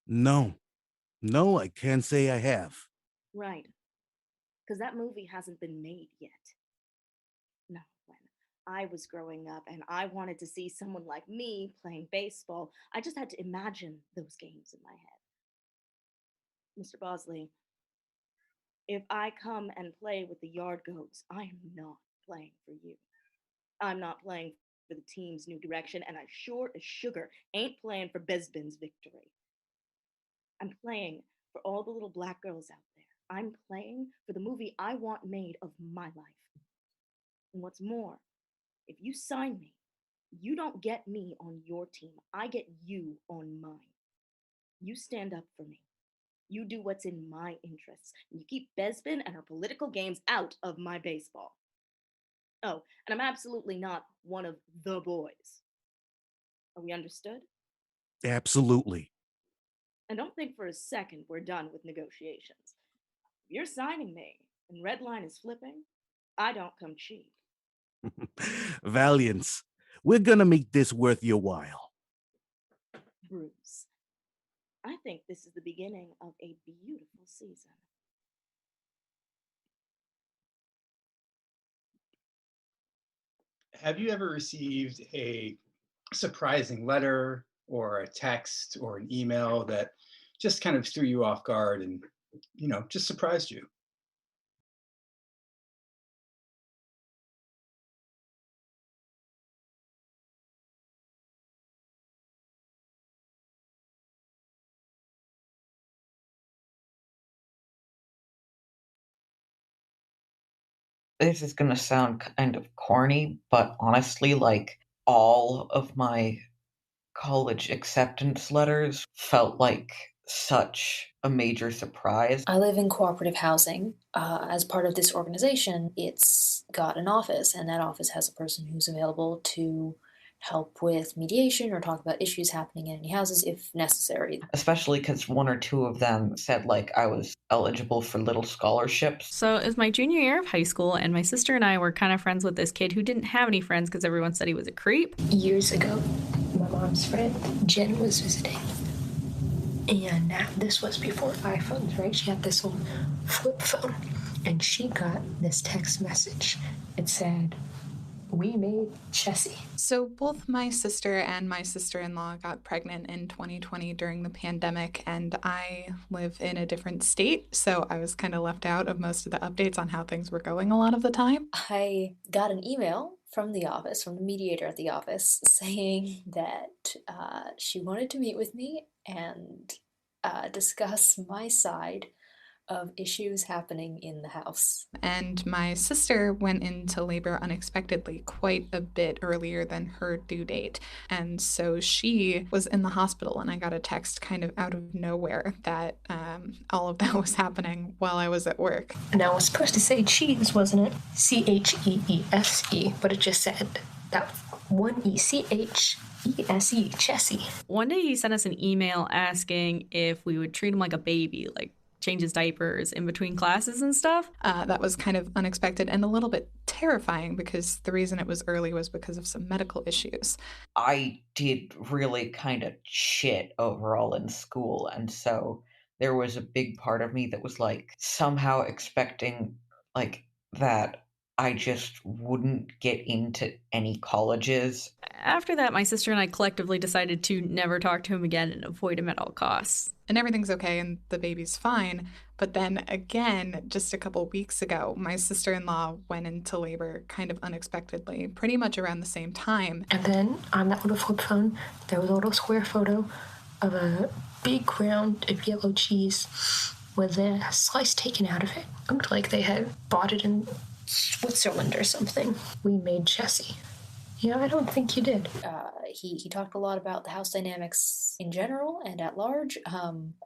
M: No, I can't say I have.
E: Right. Because that movie hasn't been made yet. No, when I was growing up and I wanted to see someone like me playing baseball, I just had to imagine those games in my head. Mr. Bosley, if I come and play with the Yard Goats, I am not playing for you. I'm not playing for the team's new direction, and I sure as sugar ain't playing for Besbin's victory. I'm playing for all the little black girls out there. I'm playing for the movie I want made of my life. And what's more, if you sign me, you don't get me on your team. I get you on mine. You stand up for me. You do what's in my interests. And you keep Besbin and her political games out of my baseball. Oh, and I'm absolutely not one of the boys. Are we understood?
M: Absolutely.
E: And don't think for a second we're done with negotiations. If you're signing me and Red Line is flipping, I don't come cheap.
M: Valiance, we're gonna make this worth your while.
E: Bruce, I think this is the beginning of a beautiful season.
A: Have you ever received a surprising letter or a text or an email that just kind of threw you off guard and, just surprised you?
N: This is gonna sound kind of corny, but honestly, like, all of my college acceptance letters felt like such a major surprise.
O: I live in cooperative housing. As part of this organization, it's got an office, and that office has a person who's available to help with mediation or talk about issues happening in any houses if necessary.
N: Especially because one or two of them said, like, I was eligible for little scholarships.
P: So it was my junior year of high school, and my sister and I were kind of friends with this kid who didn't have any friends because everyone said he was a creep.
Q: Years ago, my mom's friend, Jen, was visiting. And this was before iPhones, right? She had this old flip phone, and she got this text message. It said, "We made Chessie."
R: So both my sister and my sister-in-law got pregnant in 2020 during the pandemic, and I live in a different state, so I was kind of left out of most of the updates on how things were going a lot of the time.
O: I got an email from the office, from the mediator at the office, saying that she wanted to meet with me and discuss my side of issues happening in the house.
R: And my sister went into labor unexpectedly quite a bit earlier than her due date. And so she was in the hospital, and I got a text kind of out of nowhere that all of that was happening while I was at work.
Q: Now, it was supposed to say cheese, wasn't it? Cheese, but it just said that one ECHESE, Chessie.
P: One day he sent us an email asking if we would treat him like a baby, like change his diapers in between classes and stuff.
R: That was kind of unexpected and a little bit terrifying because the reason it was early was because of some medical issues.
N: I did really kind of shit overall in school, and so there was a big part of me that was like somehow expecting like that I just wouldn't get into any colleges.
P: After that, my sister and I collectively decided to never talk to him again and avoid him at all costs.
R: And everything's okay and the baby's fine. But then again, just a couple weeks ago, my sister-in-law went into labor kind of unexpectedly, pretty much around the same time.
Q: And then on that little flip phone, there was a little square photo of a big round of yellow cheese with a slice taken out of it. Looked like they had bought it in Switzerland or something. We made Chessie. Yeah, I don't think you did.
O: He talked a lot about the house dynamics in general and at large,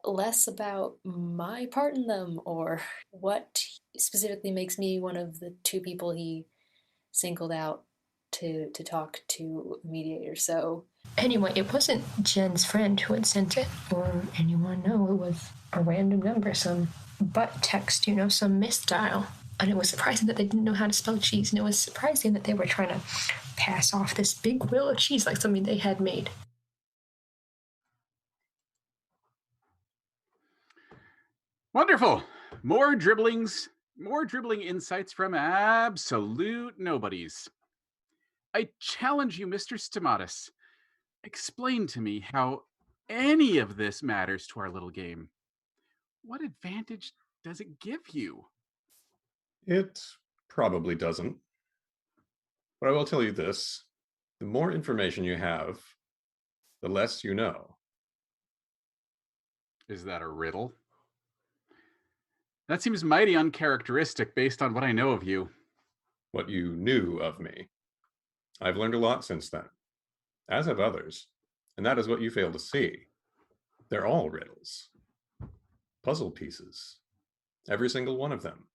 O: less about my part in them or what specifically makes me one of the two people he singled out to talk to a mediator. So
Q: anyway, it wasn't Jen's friend who had sent it or anyone. No, it was a random number, some butt text, some misdial. And it was surprising that they didn't know how to spell cheese. And it was surprising that they were trying to pass off this big wheel of cheese like something they had made.
G: Wonderful. More dribbling insights from absolute nobodies. I challenge you, Mr. Stamatis. Explain to me how any of this matters to our little game. What advantage does it give you?
F: It probably doesn't. But I will tell you this. The more information you have, the less you know.
G: Is that a riddle? That seems mighty uncharacteristic based on what I know of you.
F: What you knew of me. I've learned a lot since then, as have others, and that is what you fail to see. They're all riddles. Puzzle pieces. Every single one of them.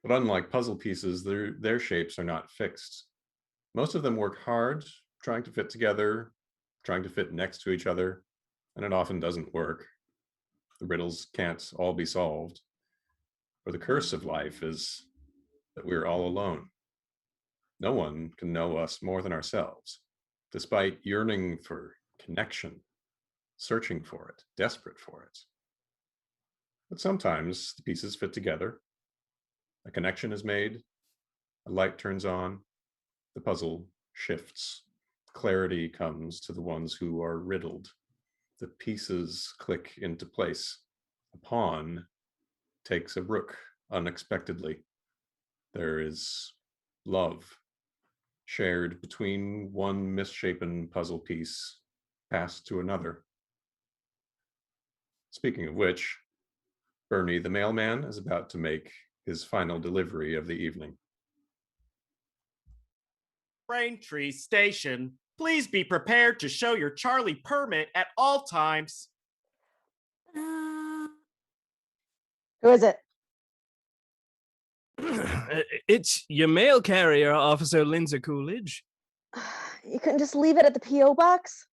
F: But unlike puzzle pieces, their shapes are not fixed. Most of them work hard, trying to fit together, trying to fit next to each other, and it often doesn't work. The riddles can't all be solved. For the curse of life is that we're all alone. No one can know us more than ourselves, despite yearning for connection, searching for it, desperate for it. But sometimes the pieces fit together. A connection is made, a light turns on, the puzzle shifts. Clarity comes to the ones who are riddled. The pieces click into place. A pawn takes a rook unexpectedly. There is love shared between one misshapen puzzle piece passed to another. Speaking of which, Bernie the mailman is about to make his final delivery of the evening.
C: Braintree Station, please be prepared to show your Charlie permit at all times.
D: Who is it?
H: It's your mail carrier, Officer Lindsay Coolidge.
D: You couldn't just leave it at the P.O. box?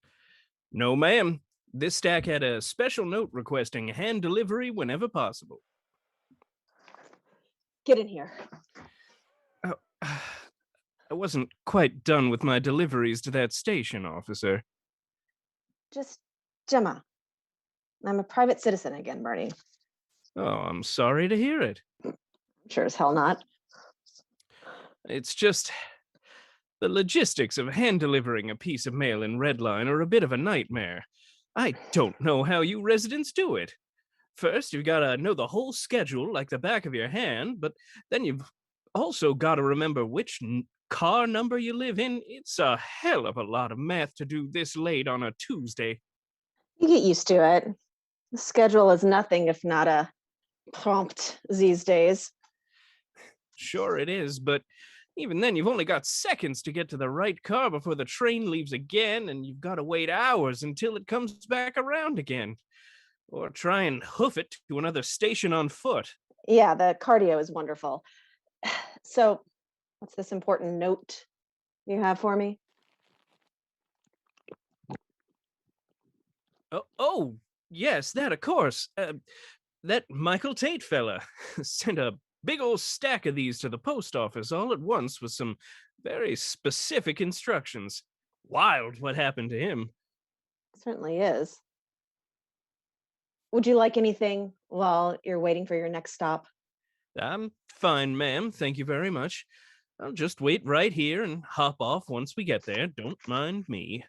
H: No, ma'am. This stack had a special note requesting hand delivery whenever possible.
D: Get in here.
H: Oh, I wasn't quite done with my deliveries to that station, officer.
D: Just Gemma. I'm a private citizen again, Bernie.
H: Oh, I'm sorry to hear it.
D: Sure as hell not.
H: It's just the logistics of hand delivering a piece of mail in Redline are a bit of a nightmare. I don't know how you residents do it. First, you've got to know the whole schedule like the back of your hand, but then you've also got to remember which car number you live in. It's a hell of a lot of math to do this late on a Tuesday.
D: You get used to it. The schedule is nothing if not a
S: prompt these days.
H: Sure it is, but even then you've only got seconds to get to the right car before the train leaves again, and you've got to wait hours until it comes back around again. Or try and hoof it to another station on foot.
S: Yeah, the cardio is wonderful. So, what's this important note you have for me?
H: Oh, yes, that of course. That Michael Tate fella sent a big old stack of these to the post office all at once with some very specific instructions. Wild what happened to him.
S: Certainly is. Would you like anything while you're waiting for your next stop?
H: I'm fine, ma'am. Thank you very much. I'll just wait right here and hop off once we get there. Don't mind me.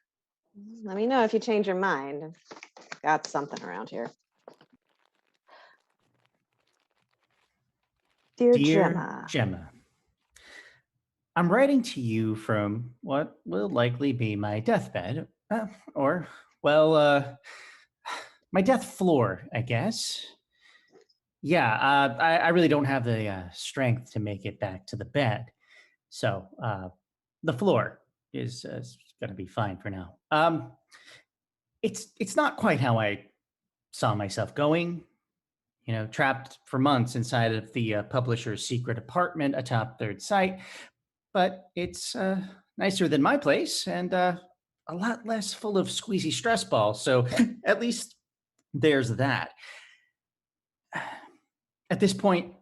S: Let me know if you change your mind. Got something around here. Dear Gemma.
J: Gemma, I'm writing to you from what will likely be my deathbed, my death floor, I guess. Yeah, I really don't have the strength to make it back to the bed. So the floor is going to be fine for now. It's not quite how I saw myself going. You know, trapped for months inside of the publisher's secret apartment atop Third Site. But it's nicer than my place and a lot less full of squeezy stress balls. So at least there's that. At this point,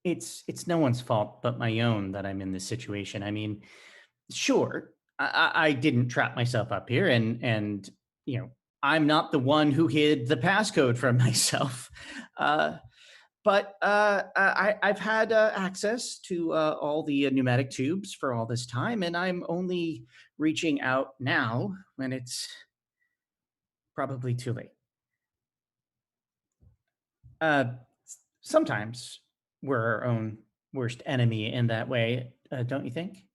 J: it's no one's fault but my own that I'm in this situation. I mean, sure, I didn't trap myself up here, and you know, I'm not the one who hid the passcode from myself. But I've had access to all the pneumatic tubes for all this time, and I'm only reaching out now when it's probably too late. Sometimes we're our own worst enemy in that way, don't you think?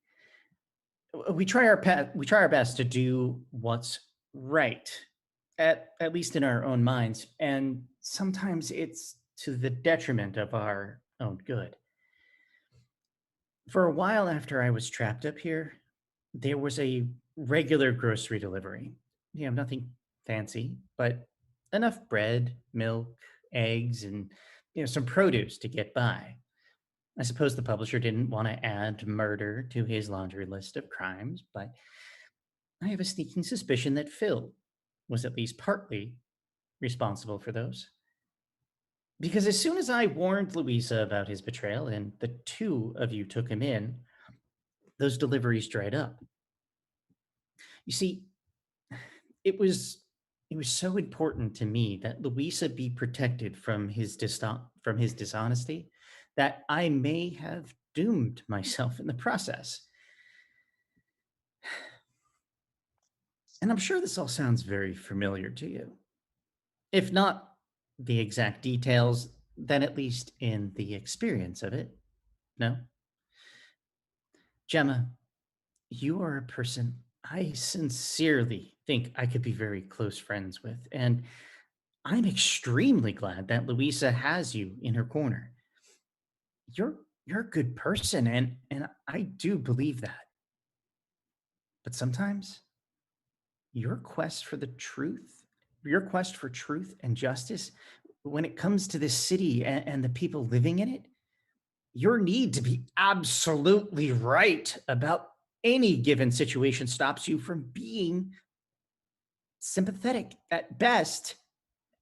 J: We try our best to do what's right, at least in our own minds, and sometimes it's to the detriment of our own good. For a while after I was trapped up here, there was a regular grocery delivery. You know, nothing fancy, but enough bread, milk, eggs, and some produce to get by. I suppose the publisher didn't want to add murder to his laundry list of crimes, but I have a sneaking suspicion that Phil was at least partly responsible for those. Because as soon as I warned Louisa about his betrayal and the two of you took him in, those deliveries dried up. You see, it was so important to me that Louisa be protected from his dishonesty that I may have doomed myself in the process. And I'm sure this all sounds very familiar to you. If not the exact details, then at least in the experience of it. No? Gemma, you are a person I sincerely think I could be very close friends with, and I'm extremely glad that Louisa has you in her corner. You're a good person, and I do believe that. But sometimes your quest for truth and justice, when it comes to this city and the people living in it, your need to be absolutely right about any given situation stops you from being sympathetic at best,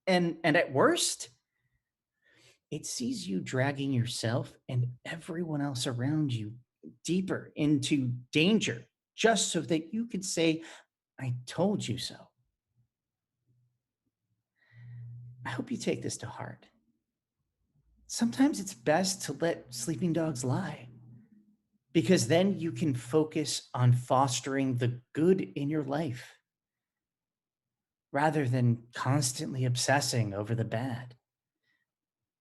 J: and at worst, it sees you dragging yourself and everyone else around you deeper into danger just so that you could say, "I told you so." I hope you take this to heart. Sometimes it's best to let sleeping dogs lie, because then you can focus on fostering the good in your life rather than constantly obsessing over the bad.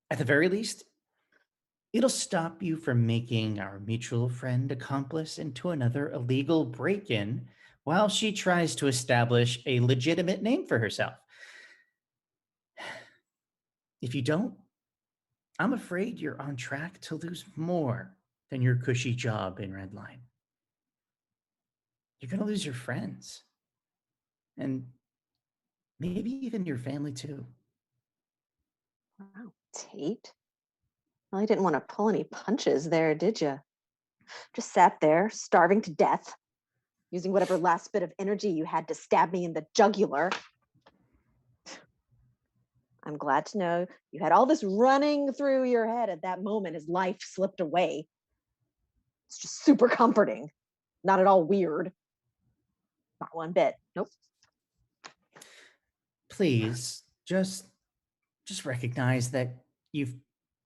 J: At the very least, it'll stop you from making our mutual friend accomplice into another illegal break-in while she tries to establish a legitimate name for herself. If you don't, I'm afraid you're on track to lose more than your cushy job in Redline. You're going to lose your friends and maybe even your family too.
S: Wow, Tate. Well, you didn't want to pull any punches there, did you? Just sat there, starving to death, using whatever last bit of energy you had to stab me in the jugular. I'm glad to know you had all this running through your head at that moment as life slipped away. It's just super comforting. Not at all weird. Not one bit. Nope.
J: Please, just recognize that you've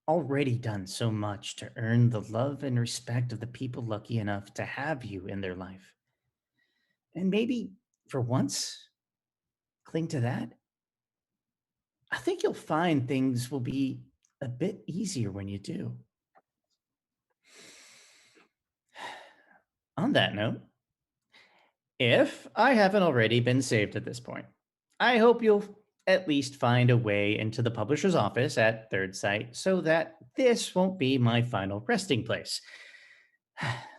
J: already done so much to earn the love and respect of the people lucky enough to have you in their life. And maybe, for once, cling to that. I think you'll find things will be a bit easier when you do. On that note, if I haven't already been saved at this point, I hope you'll at least find a way into the publisher's office at Third Sight so that this won't be my final resting place.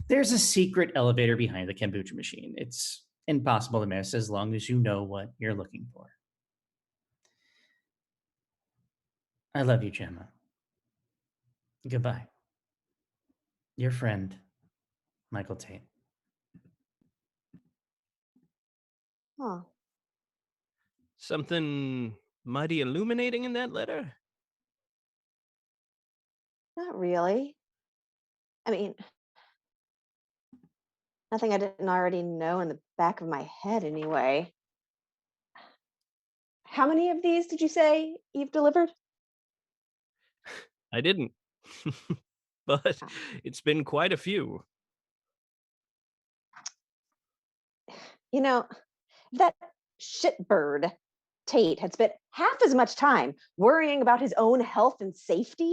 J: There's a secret elevator behind the kombucha machine. It's impossible to miss as long as you know what you're looking for. I love you, Gemma. Goodbye. Your friend, Michael Tate.
S: Oh,
H: Something mighty illuminating in that letter?
S: not really. I mean, nothing I didn't already know in the back of my head anyway. How many of these did you say you've delivered?
H: I didn't. But it's been quite a few.
S: You know, that shitbird Tate had spent half as much time worrying about his own health and safety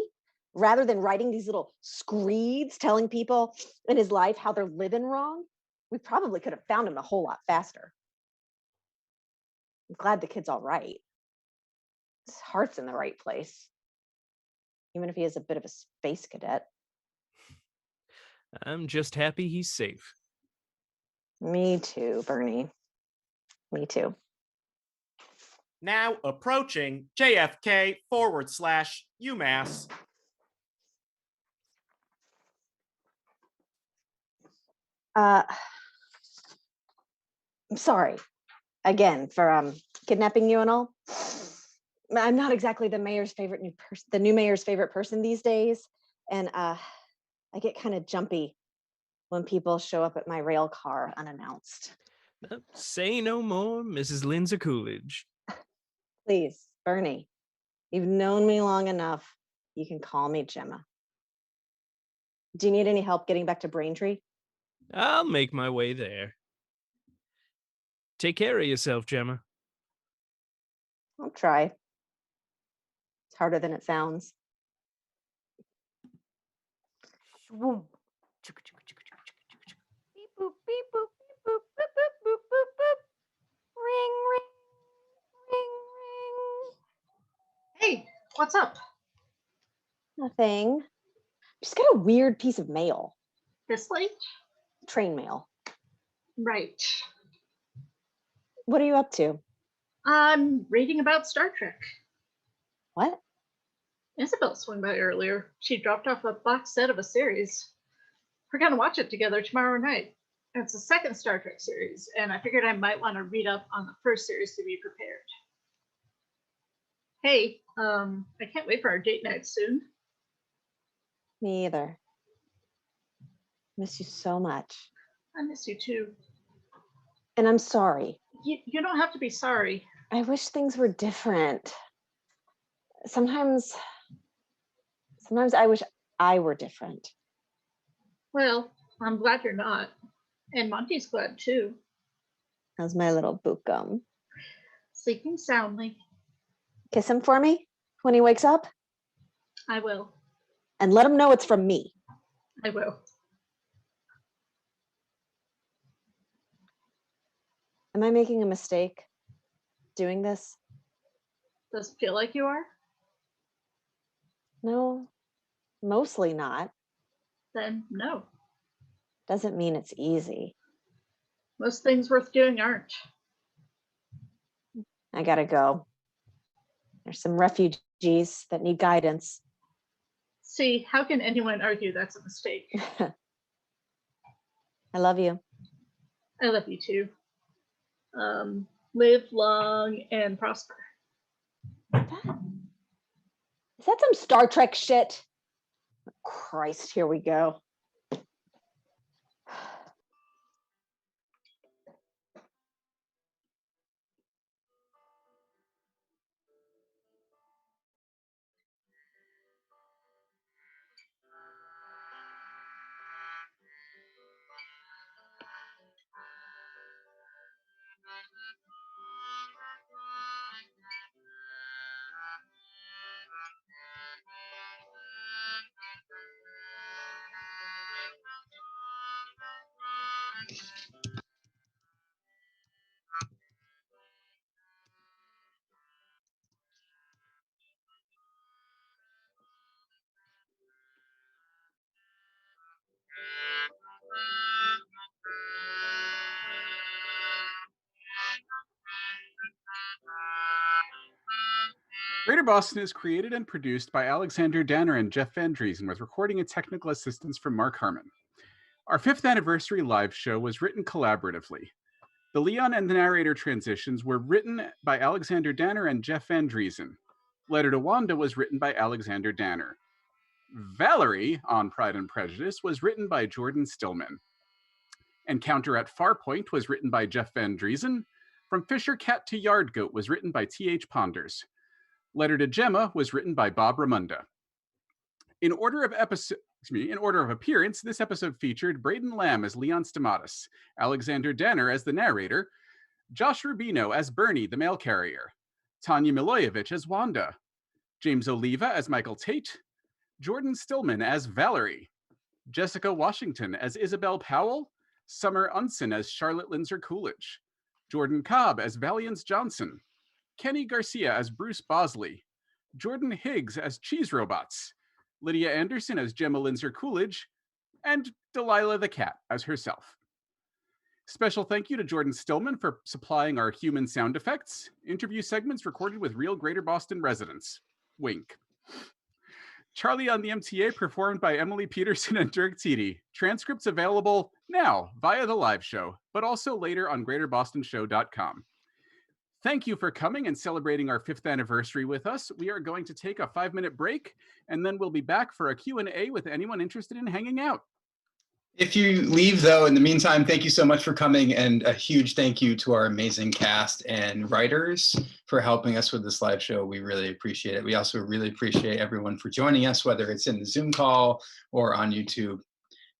S: rather than writing these little screeds telling people in his life how they're living wrong. We probably could have found him a whole lot faster. I'm glad the kid's all right. His heart's in the right place, even if he is a bit of a space cadet.
H: I'm just happy he's safe.
S: Me too, Bernie. Me too.
C: Now approaching JFK/UMass.
S: I'm sorry again for kidnapping you and all. I'm not exactly the mayor's favorite the new mayor's favorite person these days, and I get kind of jumpy when people show up at my rail car unannounced.
H: Say no more, Mrs. Lindsay Coolidge.
S: Please, Bernie, you've known me long enough. You can call me Gemma. Do you need any help getting back to Braintree?
H: I'll make my way there. Take care of yourself, Gemma.
S: I'll try. It's harder than it sounds.
D: Swoom. Beep boop, beep boop, beep boop, boop boop, boop boop, boop. Ring, ring, ring, ring.
L: Hey, what's up?
S: Nothing. Just got a weird piece of mail.
L: This late?
S: Train mail.
L: Right.
S: What are you up to?
L: I'm reading about Star Trek.
S: What?
L: Isabel swung by earlier. She dropped off a box set of a series. We're going to watch it together tomorrow night. It's the second Star Trek series, and I figured I might want to read up on the first series to be prepared. Hey, I can't wait for our date night soon.
S: Me either. Miss you so much.
L: I miss you too.
S: And I'm sorry.
L: You don't have to be sorry.
S: I wish things were different. Sometimes I wish I were different.
L: Well, I'm glad you're not. And Monty's glad too.
S: How's my little bookum?
L: Sleeping soundly.
S: Kiss him for me when he wakes up?
L: I will.
S: And let him know it's from me.
L: I will.
S: Am I making a mistake doing this?
L: Does it feel like you are?
S: No, mostly not.
L: Then no.
S: Doesn't mean it's easy.
L: Most things worth doing aren't.
S: I gotta go. There's some refugees that need guidance.
L: See, how can anyone argue that's a mistake?
S: I love you.
L: I love you too. Live long and prosper.
S: Is that some Star Trek shit? Christ, here we go.
G: Greater Boston is created and produced by Alexander Danner and Jeff Van Dreason, with recording and technical assistance from Marck Harmon. Our 5th anniversary live show was written collaboratively. The Leon and the narrator transitions were written by Alexander Danner and Jeff Van Dreason. Letter to Wanda was written by Alexander Danner. Valerie on Pride and Prejudice was written by Jordan Stillman. Encounter at Farpoint was written by Jeff Van Dreason. From Fisher Cat to Yard Goat was written by T.H. Ponders. Letter to Gemma was written by Bob Raymonda. In order of appearance, this episode featured Braden Lamb as Leon Stamatis, Alexander Danner as the narrator, Josh Rubino as Bernie, the mail carrier, Tanya Milojevic as Wanda, James Oliva as Michael Tate, Jordan Stillman as Valerie, Jessica Washington as Isabel Powell, Summer Unson as Charlotte Lindsay Coolidge, Jordan Cobb as Valiance Johnson, Kenny Garcia as Bruce Bosley, Jordan Higgs as Cheese Robots, Lydia Anderson as Gemma Lindsay Coolidge, and Delilah the Cat as herself. Special thank you to Jordan Stillman for supplying our human sound effects. Interview segments recorded with real Greater Boston residents. Wink. Charlie on the MTA performed by Emily Peterson and Dirk Tiede. Transcripts available now via the live show, but also later on greaterbostonshow.com. Thank you for coming and celebrating our 5th anniversary with us. We are going to take a 5-minute break, and then we'll be back for a Q&A with anyone interested in hanging out.
A: If you leave, though, in the meantime, thank you so much for coming, and a huge thank you to our amazing cast and writers for helping us with this live show. We really appreciate it. We also really appreciate everyone for joining us, whether it's in the Zoom call or on YouTube.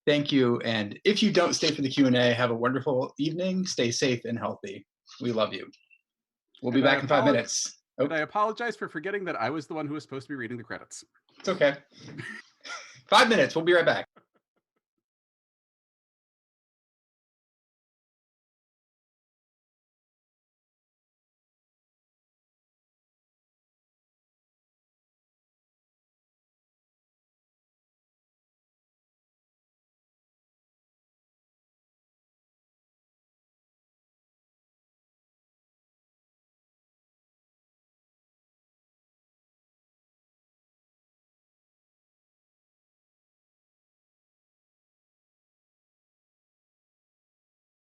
A: Thank you, and if you don't stay for the Q&A, have a wonderful evening. Stay safe and healthy. We love you. We'll be back in 5 minutes.
G: Oh. And I apologize for forgetting that I was the one who was supposed to be reading the credits.
A: It's okay. 5 minutes. We'll be right back.